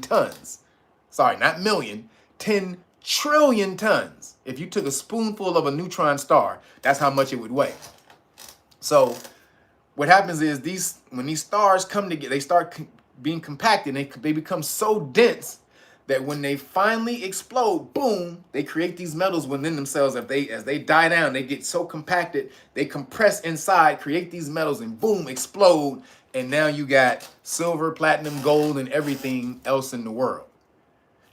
Speaker 1: tons. Sorry, not million, 10 trillion tons. If you took a spoonful of a neutron star, that's how much it would weigh. So what happens is when these stars come together, they start being compacted, and they become so dense that when they finally explode, boom, they create these metals within themselves. As they die down, they get so compacted, they compress inside, create these metals, and boom, explode. And now you got silver, platinum, gold, and everything else in the world.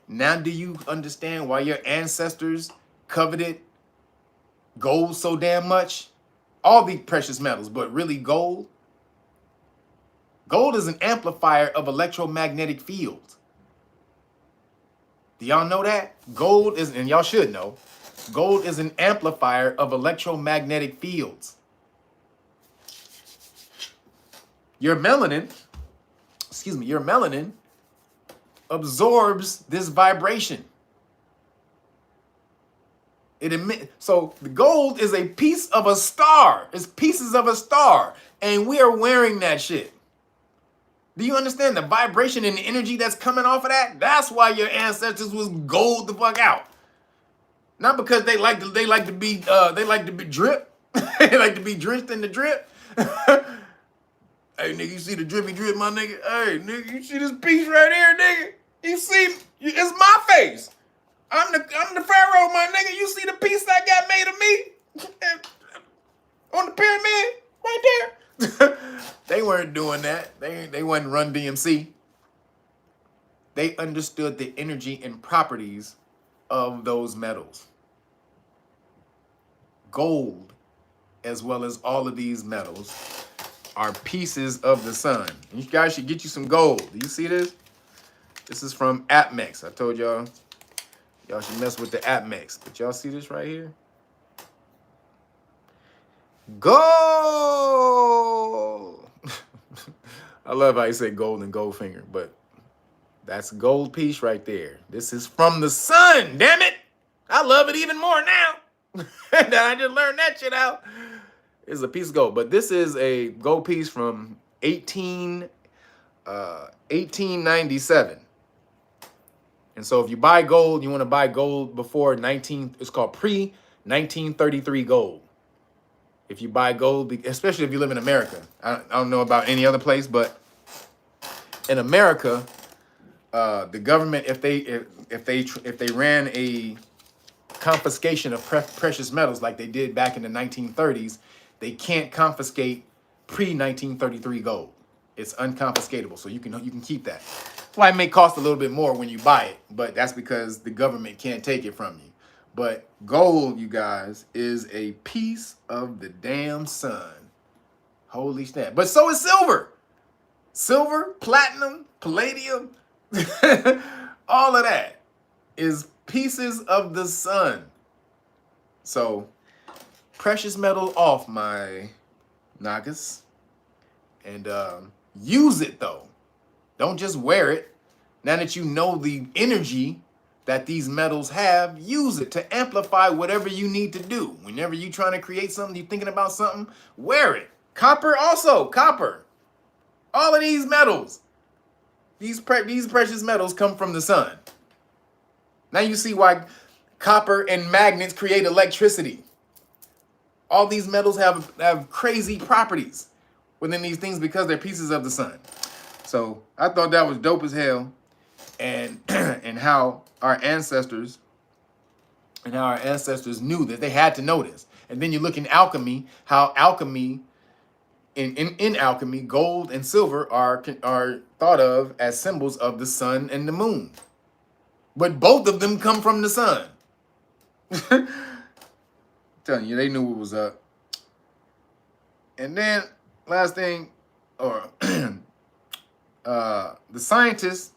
Speaker 1: Now do you understand why your ancestors coveted gold so damn much? all the precious metals, but really gold. Gold is an amplifier of electromagnetic fields. Do y'all know that? Gold is, and y'all should know, gold is an amplifier of electromagnetic fields. Your melanin absorbs this vibration. So the gold is a piece of a star. It's pieces of a star. And we are wearing that shit. Do you understand the vibration and the energy that's coming off of that? That's why your ancestors was gold the fuck out. Not because they like to be drip. They like to be drenched in the drip. Hey nigga, you see the drippy drip, my nigga? Hey nigga, you see this piece right here, nigga? You see, it's my face. I'm the pharaoh, my nigga. You see the piece I got made of me on the pyramid right there. They weren't doing that. They wasn't Run DMC. They understood the energy and properties of those metals. Gold, as well as all of these metals, are pieces of the sun. You guys should get you some gold. Do you see this? This is from AppMex. I told y'all should mess with the AppMex. But y'all see this right here? Gold! I love how you say gold and Goldfinger, but that's a gold piece right there. This is from the sun, damn it! I love it even more now. That I just learned that shit out. It's a piece of gold, but this is a gold piece from 1897. And so if you buy gold, you want to buy gold before it's called pre-1933 gold. If you buy gold, especially if you live in America. I don't know about any other place, but in America, the government, if they ran a confiscation of precious metals like they did back in the 1930s, they can't confiscate pre-1933 gold. It's unconfiscatable, so you can keep that. That's why it may cost a little bit more when you buy it, but that's because the government can't take it from you. But gold, you guys, is a piece of the damn sun. Holy snap. But so is silver. Silver, platinum, palladium, all of that is pieces of the sun. So, precious metal off, my Nagas. And use it, though. Don't just wear it. Now that you know the energy that these metals have, use it to amplify whatever you need to do. Whenever you're trying to create something, you're thinking about something, wear it. Copper also, copper. All of these metals, these precious metals come from the sun. Now you see why copper and magnets create electricity. All these metals have crazy properties within these things because they're pieces of the sun. So I thought that was dope as hell. And and how our ancestors knew that they had to know this. And then you look in alchemy, how alchemy, in alchemy, gold and silver are thought of as symbols of the sun and the moon. But both of them come from the sun. Telling you, they knew what was up. And then last thing, the scientists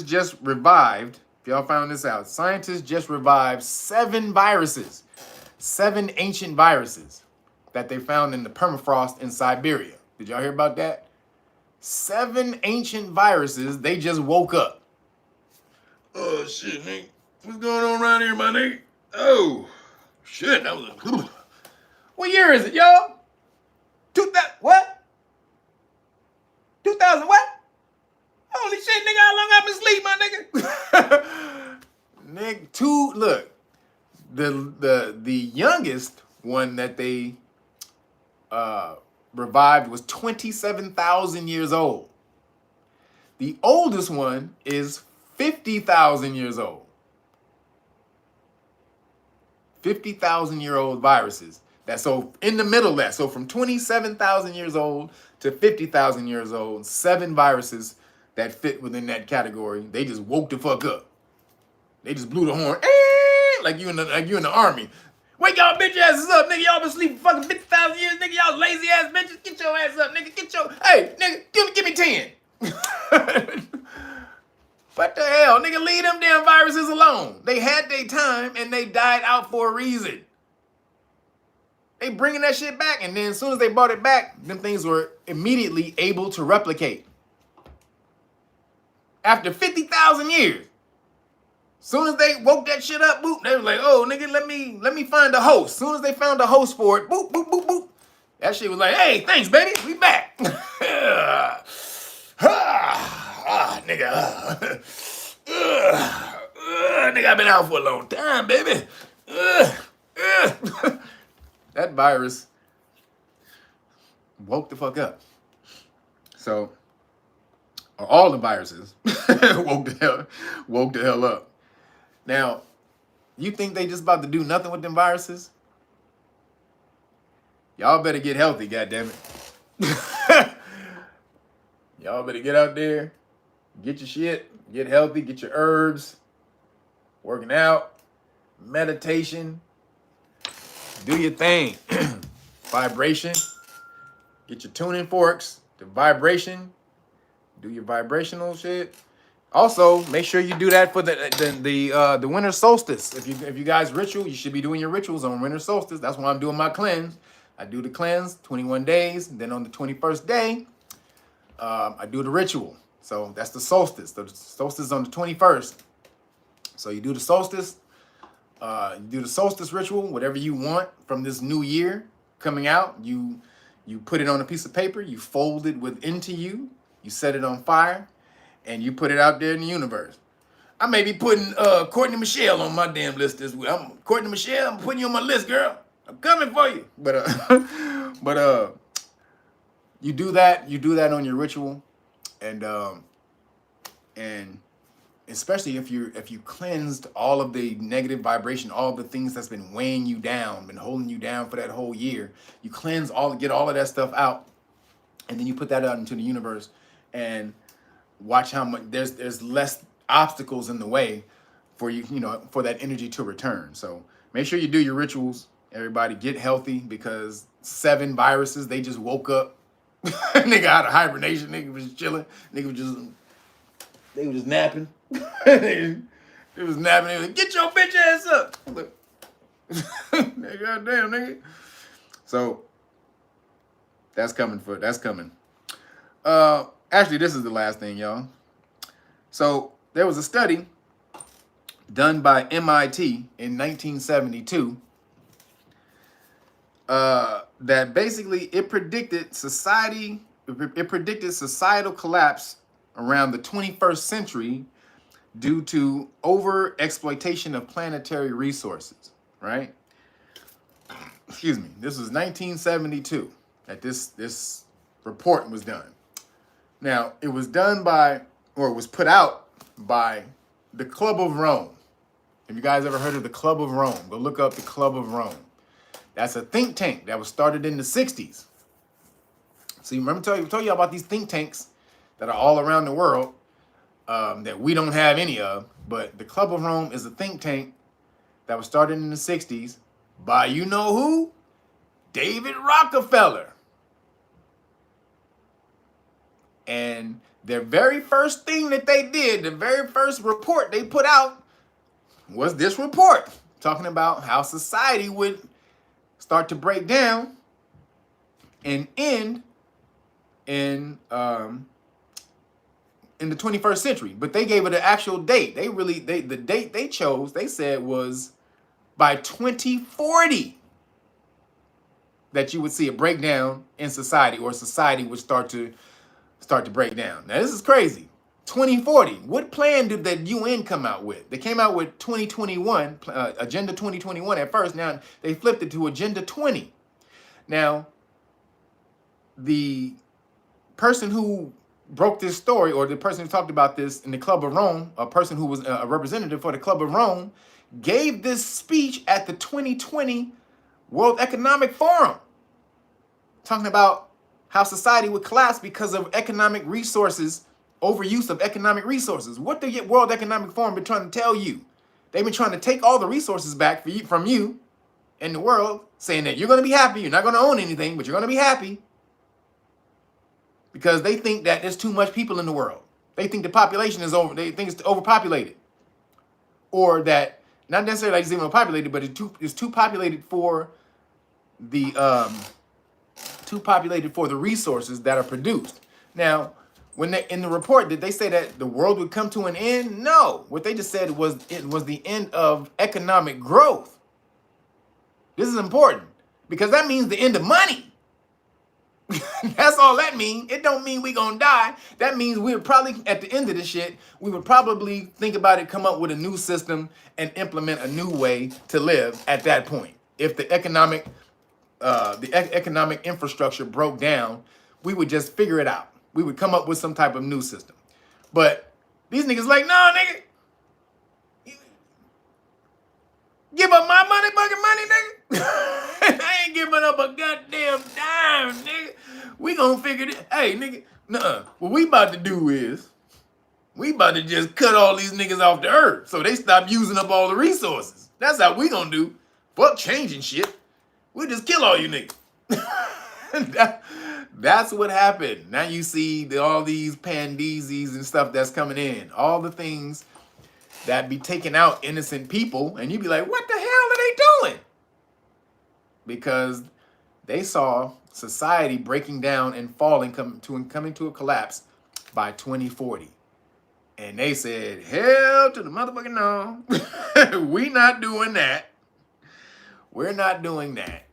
Speaker 1: just revived, if y'all found this out, scientists just revived 7 ancient viruses that they found in the permafrost in Siberia. Did y'all hear about that? 7 ancient viruses, they just woke up. Oh, shit, nigga. What's going on around here, my nigga? Oh, shit, that was a... What year is it, y'all? 2000, what? 2000 what? Holy shit, nigga, how long I been asleep, my nigga? Nigga, look, the youngest one that they revived was 27,000 years old. The oldest one is 50,000 years old. 50,000-year-old viruses. So in the middle of that, so from 27,000 years old to 50,000 years old, 7 viruses that fit within that category. They just woke the fuck up. They just blew the horn, like you in the army. Wake y'all bitch asses up, nigga. Y'all been sleeping fucking 50,000 years, nigga. Y'all lazy ass bitches. Get your ass up, nigga. Hey, nigga, give me 10. What the hell, nigga? Leave them damn viruses alone. They had their time and they died out for a reason. They bringing that shit back, and then as soon as they brought it back, them things were immediately able to replicate. After 50,000 years. Soon as they woke that shit up, boop, they were like, oh, nigga, let me find a host. Soon as they found a host for it, boop, boop, boop, boop. That shit was like, hey, thanks, baby. We back. Nigga. Nigga, I've been out for a long time, baby. That virus woke the fuck up. So, or all the viruses woke the hell up. Now, you think they just about to do nothing with them viruses? Y'all better get healthy, goddammit. Y'all better get out there, get your shit, get healthy, get your herbs, working out, meditation, do your thing. Vibration, get your tuning forks, the vibration, do your vibrational shit. Also, make sure you do that for the winter solstice. If you guys ritual, you should be doing your rituals on winter solstice. That's why I'm doing my cleanse. I do the cleanse, 21 days. And then on the 21st day, I do the ritual. So that's the solstice. The solstice is on the 21st. So you do the solstice. You do the solstice ritual, whatever you want from this new year coming out. You put it on a piece of paper. You fold it into you. You set it on fire. And you put it out there in the universe. I may be putting Courtney Michelle on my damn list this week. I'm Courtney Michelle. I'm putting you on my list, girl. I'm coming for you. But you do that. You do that on your ritual, and especially if you cleansed all of the negative vibration, all the things that's been weighing you down, been holding you down for that whole year. You cleanse get all of that stuff out, and then you put that out into the universe, and watch how much there's less obstacles in the way for you, for that energy to return. So make sure you do your rituals. Everybody get healthy, because 7 viruses, they just woke up. Nigga out of hibernation. Nigga was chilling. They were just napping. They was napping. They was like, get your bitch ass up. Nigga, goddamn, nigga. So that's coming. Actually, this is the last thing, y'all. So there was a study done by MIT in 1972 that basically it predicted societal collapse around the 21st century due to over exploitation of planetary resources, right? Excuse me. This was 1972 that this report was done. Now, it was done it was put out by the Club of Rome. Have you guys ever heard of the Club of Rome? Go look up the Club of Rome. That's a think tank that was started in the 60s. So you remember I told you about these think tanks that are all around the world that we don't have any of. But the Club of Rome is a think tank that was started in the 60s by you know who? David Rockefeller. And their very first thing that they did, the very first report they put out was this report talking about how society would start to break down and end in the 21st century. But they gave it an actual date. The date they chose, they said was by 2040 that you would see a breakdown in society, or society would start to break down. Now, this is crazy. 2040. What plan did the UN come out with? They came out with 2021, Agenda 2021 at first. Now, they flipped it to Agenda 20. Now, the person who broke this story, or the person who talked about this in the Club of Rome, a person who was a representative for the Club of Rome, gave this speech at the 2020 World Economic Forum, talking about how society would collapse because of economic resources, overuse of economic resources. What the World Economic Forum been trying to tell you? They've been trying to take all the resources back from you in the world saying that you're going to be happy. You're not going to own anything, but you're going to be happy because they think that there's too much people in the world. They think the population is over. They think it's overpopulated, or that not necessarily like it's even overpopulated, but it's too populated for the resources that are produced. Now, when they in the report, did they say that the world would come to an end? No. What they just said was it was the end of economic growth. This is important because that means the end of money. That's all that means. It don't mean we gonna die. That means we would probably, at the end of this shit, we would probably think about it, come up with a new system, and implement a new way to live at that point. If the economic infrastructure broke down, we would just figure it out. We would come up with some type of new system. But these niggas like, no, nigga. Give up my money, fucking money, nigga. I ain't giving up a goddamn dime, nigga. We gonna figure this. Hey, nigga, nuh-uh. What we about to do is, we about to just cut all these niggas off the earth so they stop using up all the resources. That's how we gonna do. Fuck changing shit. We'll just kill all you niggas. That's what happened. Now you see all these pandeezes and stuff that's coming in. All the things that be taking out innocent people, and you be like, what the hell are they doing? Because they saw society breaking down and falling, coming to a collapse by 2040. And they said, hell to the motherfucking no. We not doing that. We're not doing that.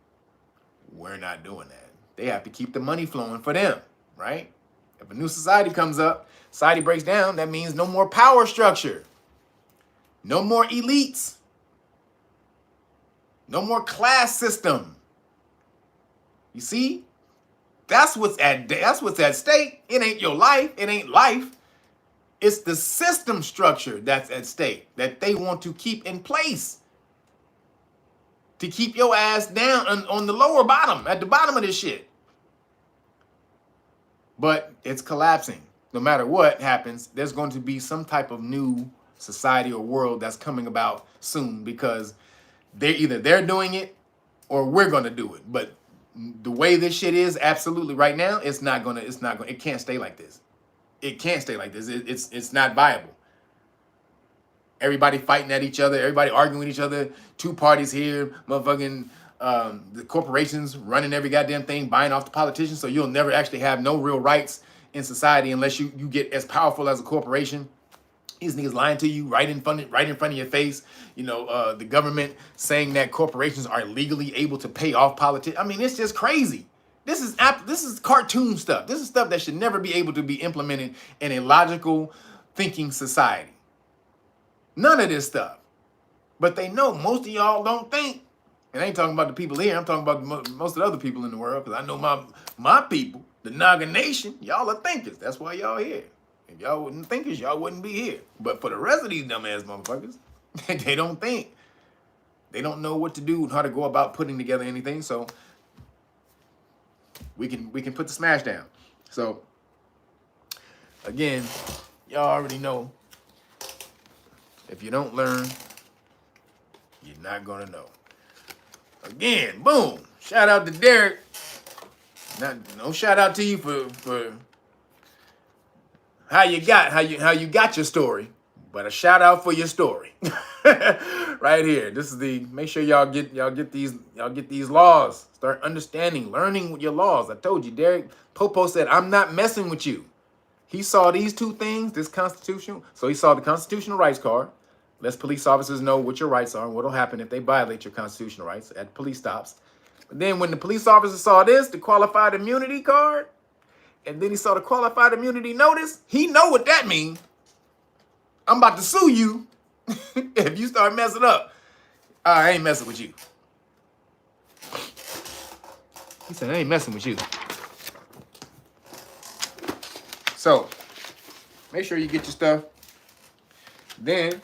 Speaker 1: We're not doing that. They have to keep the money flowing for them, right? If a new society comes up, society breaks down, that means no more power structure. No more elites. No more class system. You see? That's what's at stake. It ain't your life. It ain't life. It's the system structure that's at stake that they want to keep in place. To keep your ass down on the lower bottom, at the bottom of this shit. But it's collapsing. No matter what happens, there's going to be some type of new society or world that's coming about soon because they're doing it or we're going to do it. But the way this shit is absolutely right now, it can't stay like this. It can't stay like this. It's not viable. Everybody fighting at each other, everybody arguing with each other, two parties here, motherfucking the corporations running every goddamn thing, buying off the politicians, so you'll never actually have no real rights in society unless you get as powerful as a corporation. These niggas lying to you right in front of your face. You know, the government saying that corporations are legally able to pay off politicians. I mean, it's just crazy. This is cartoon stuff. This is stuff that should never be able to be implemented in a logical thinking society. None of this stuff. But they know most of y'all don't think. And I ain't talking about the people here. I'm talking about most of the other people in the world. Because I know my people, the Naga Nation, y'all are thinkers. That's why y'all here. If y'all wasn't thinkers, y'all wouldn't be here. But for the rest of these dumbass motherfuckers, they don't think. They don't know what to do and how to go about putting together anything. So we can put the smash down. So again, y'all already know. If you don't learn, you're not gonna know. Again, boom. Shout out to Derek. No shout out to you for how you got your story, but a shout out for your story. Right here. This is make sure y'all get these laws. Start understanding, learning your laws. I told you, Derek Popo said, I'm not messing with you. He saw these two things, this constitutional. So he saw the constitutional rights card. Lets police officers know what your rights are and what will happen if they violate your constitutional rights at police stops. But then when the police officer saw this, the qualified immunity card, and then he saw the qualified immunity notice, he know what that means. I'm about to sue you if you start messing up. I ain't messing with you. He said, I ain't messing with you. So, make sure you get your stuff. Then,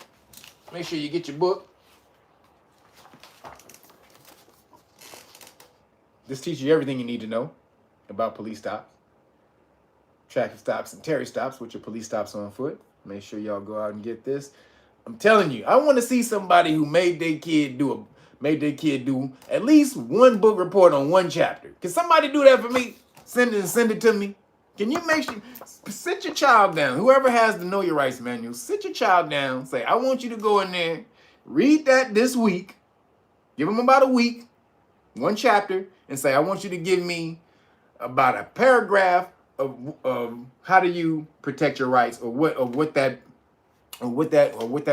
Speaker 1: make sure you get your book. This teaches you everything you need to know about police stops, traffic stops, and Terry stops, which are police stops on foot. Make sure y'all go out and get this. I'm telling you, I want to see somebody who made their kid made their kid do at least one book report on one chapter. Can somebody do that for me? Send it to me. Can you make sure, sit your child down, whoever has the Know Your Rights manual, sit your child down, say, I want you to go in there, read that this week, give them about a week, one chapter, and say, I want you to give me about a paragraph of how do you protect your rights, or what that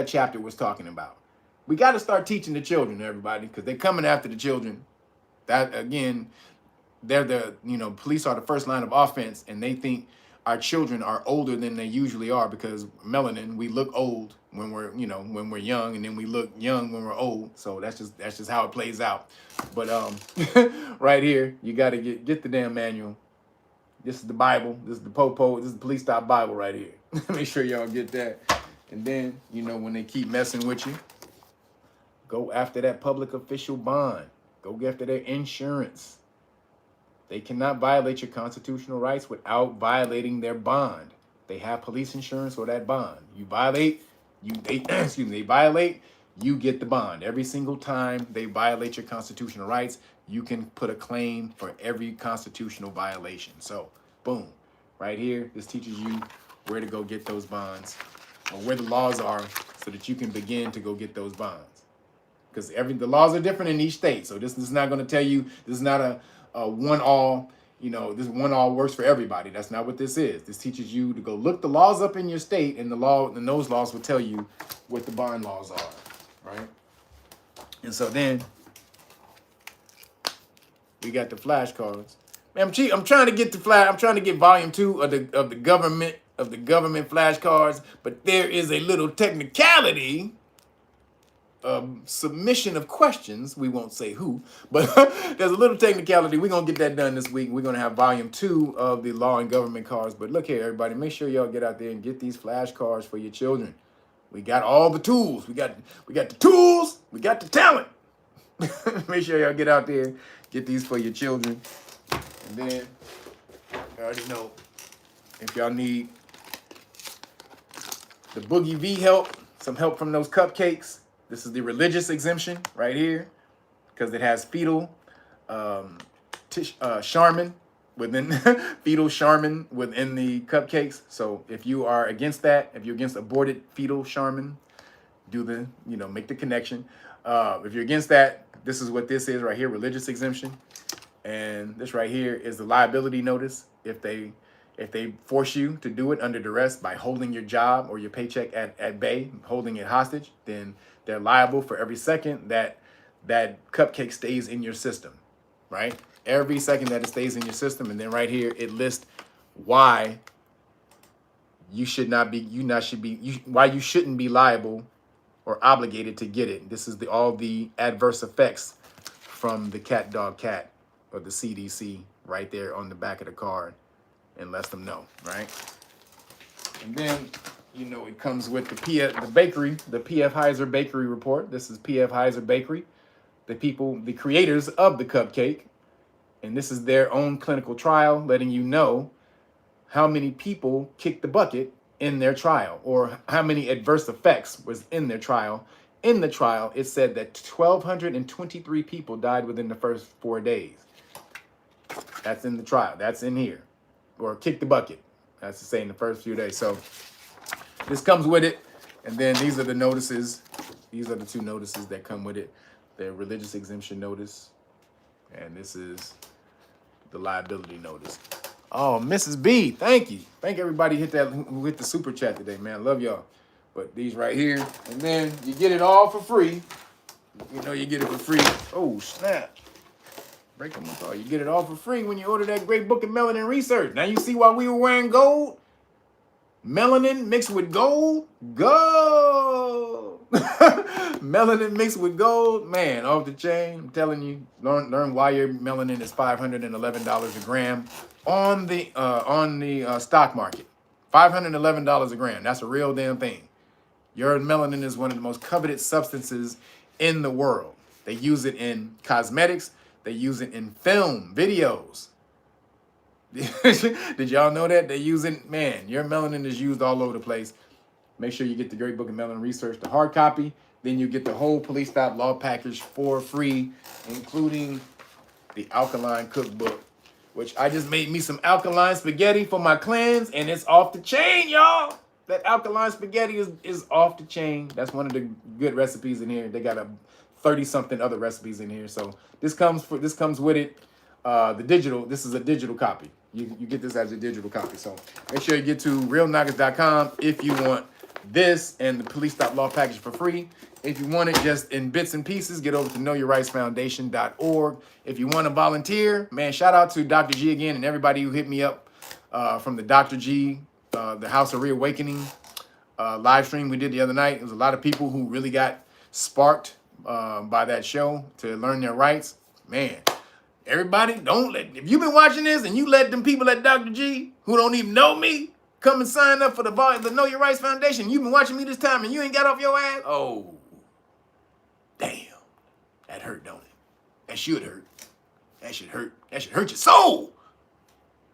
Speaker 1: chapter was talking about. We got to start teaching the children, everybody, because they're coming after the children. That, again, they're the, police are the first line of offense, and they think our children are older than they usually are, because melanin, we look old when we're young, and then we look young when we're old. So that's just how it plays out. But right here, you got to get the damn manual. This is the Bible. This is the Popo. This is the Police Stop Bible right here. Make sure y'all get that. And then, when they keep messing with you, go after that public official bond. Go after their insurance. They cannot violate your constitutional rights without violating their bond. They have police insurance or that bond. You violate, they violate, you get the bond. Every single time they violate your constitutional rights, you can put a claim for every constitutional violation. So, boom, right here, this teaches you where to go get those bonds, or where the laws are, so that you can begin to go get those bonds. Because the laws are different in each state. So this is not going to tell you, this is not a one all, this one all works for everybody. That's not what this is. This teaches you to go look the laws up in your state, and those laws will tell you what the bond laws are, right? And so then we got the flashcards. Man, I'm trying to get I'm trying to get volume 2 of the government flashcards, but there is a little technicality. Submission of questions. We won't say who, but there's a little technicality. We're going to get that done this week. We're going to have volume 2 of the law and government cards. But look here, everybody, make sure y'all get out there and get these flashcards for your children. We got all the tools. We got the tools. We got the talent. Make sure y'all get out there, get these for your children. And then, you already know, if y'all need the Boogie V help, some help from those cupcakes, this is the religious exemption right here, because it has fetal Charmin within fetal Charmin within the cupcakes. So if you are against that, if you're against aborted fetal Charmin, make the connection. If you're against that, this is what this is right here, religious exemption. And this right here is the liability notice. If they force you to do it under duress by holding your job or your paycheck at bay, holding it hostage, then they're liable for every second that cupcake stays in your system, right? Every second that it stays in your system. And then right here, it lists why you shouldn't be liable or obligated to get it. This is all the adverse effects from the cat or the CDC right there on the back of the card, and lets them know, right? And then, it comes with the PF Heiser Bakery report. This is PF Heiser Bakery, the creators of the cupcake. And this is their own clinical trial, letting you know how many people kicked the bucket in their trial, or how many adverse effects was in their trial. In the trial, it said that 1,223 people died within the first 4 days. That's in the trial. That's in here. Or kick the bucket. That's to say in the first few days. So this comes with it. And then these are the notices. These are the 2 notices that come with it. The religious exemption notice. And this is the liability notice. Oh, Mrs. B, thank you. Thank everybody who hit the super chat today, man. Love y'all. But these right here. And then you get it all for free. You get it for free. Oh, snap. Break them apart. You get it all for free when you order that great book of melanin research. Now you see why we were wearing gold? Melanin mixed with gold? Gold! Melanin mixed with gold? Man, off the chain. I'm telling you, learn why your melanin is $511 a gram on the stock market. $511 a gram. That's a real damn thing. Your melanin is one of the most coveted substances in the world. They use it in cosmetics. They use it in film, videos. Did y'all know that? They use it, man, your melanin is used all over the place. Make sure you get the Great Book of Melanin Research, the hard copy, then you get the whole Police Stop Law package for free, including the alkaline cookbook, which I just made me some alkaline spaghetti for my cleanse, and it's off the chain, y'all. That alkaline spaghetti is off the chain. That's one of the good recipes in here. They got a 30-something other recipes in here. So this comes with it. The digital, this is a digital copy. You get this as a digital copy. So make sure you get to realnuggets.com if you want this and the Police Stop Law package for free. If you want it just in bits and pieces, get over to knowyourrightsfoundation.org. If you want to volunteer, man, shout out to Dr. G again and everybody who hit me up from the Dr. G, the House of Reawakening live stream we did the other night. It was a lot of people who really got sparked by that show to learn their rights. Man, everybody, if you've been watching this and you let them people at Dr. G who don't even know me come and sign up for the Know Your Rights Foundation, you've been watching me this time and you ain't got off your ass? Oh, damn. That hurt, don't it? That should hurt. That should hurt. That should hurt your soul.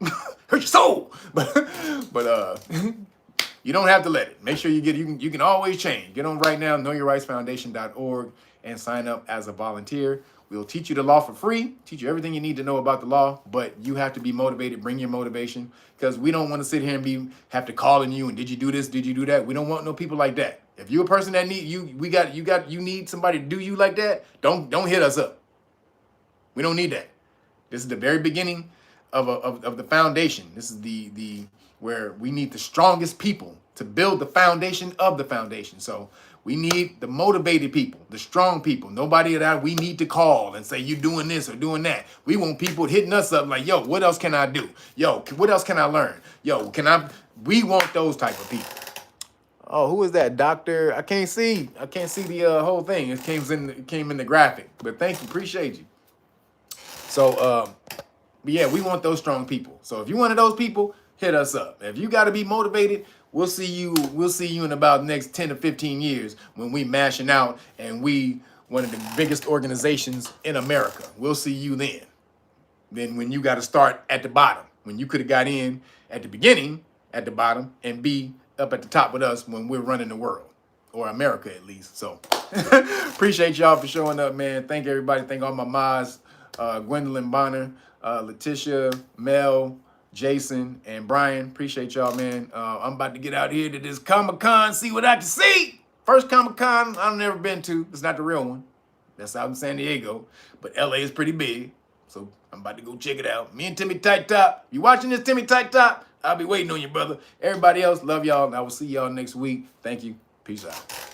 Speaker 1: Hurt your soul. But you don't have to let it. Make sure you can always change. Get on right now, knowyourrightsfoundation.org, and sign up as a volunteer. We'll teach you the law for free, teach you everything you need to know about the law, but you have to be motivated. Bring your motivation, because we don't want to sit here and have to call on you and did you do this, did you do that? We don't want no people like that. If you're a person that you need somebody to do you like that, don't hit us up. We don't need that. This is the very beginning of the foundation. This is the where we need the strongest people to build the foundation of the foundation. So we need the motivated people, the strong people. Nobody that we need to call and say, you doing this or doing that. We want people hitting us up like, yo, what else can I do? Yo, what else can I learn? Yo, we want those type of people. Oh, who is that? Doctor? I can't see the whole thing. It came in the graphic. But thank you. Appreciate you. So, but yeah, we want those strong people. So if you're one of those people, hit us up. If you got to be motivated, we'll see you in about the next 10 to 15 years when we mashing out and we one of the biggest organizations in America. We'll see you then. Then when you got to start at the bottom, when you could have got in at the beginning at the bottom and be up at the top with us when we're running the world, or America at least. So appreciate y'all for showing up, man. Thank everybody. Thank all my mods, Gwendolyn Bonner, Letitia, Mel, Jason, and Brian. Appreciate y'all, man. I'm about to get out here to this Comic-Con, see what I can see. First Comic-Con I've never been to. It's not the real one. That's out in San Diego. But LA is pretty big. So I'm about to go check it out. Me and Timmy Tight Top. You watching this, Timmy Tight Top? I'll be waiting on you, brother. Everybody else, love y'all. And I will see y'all next week. Thank you. Peace out.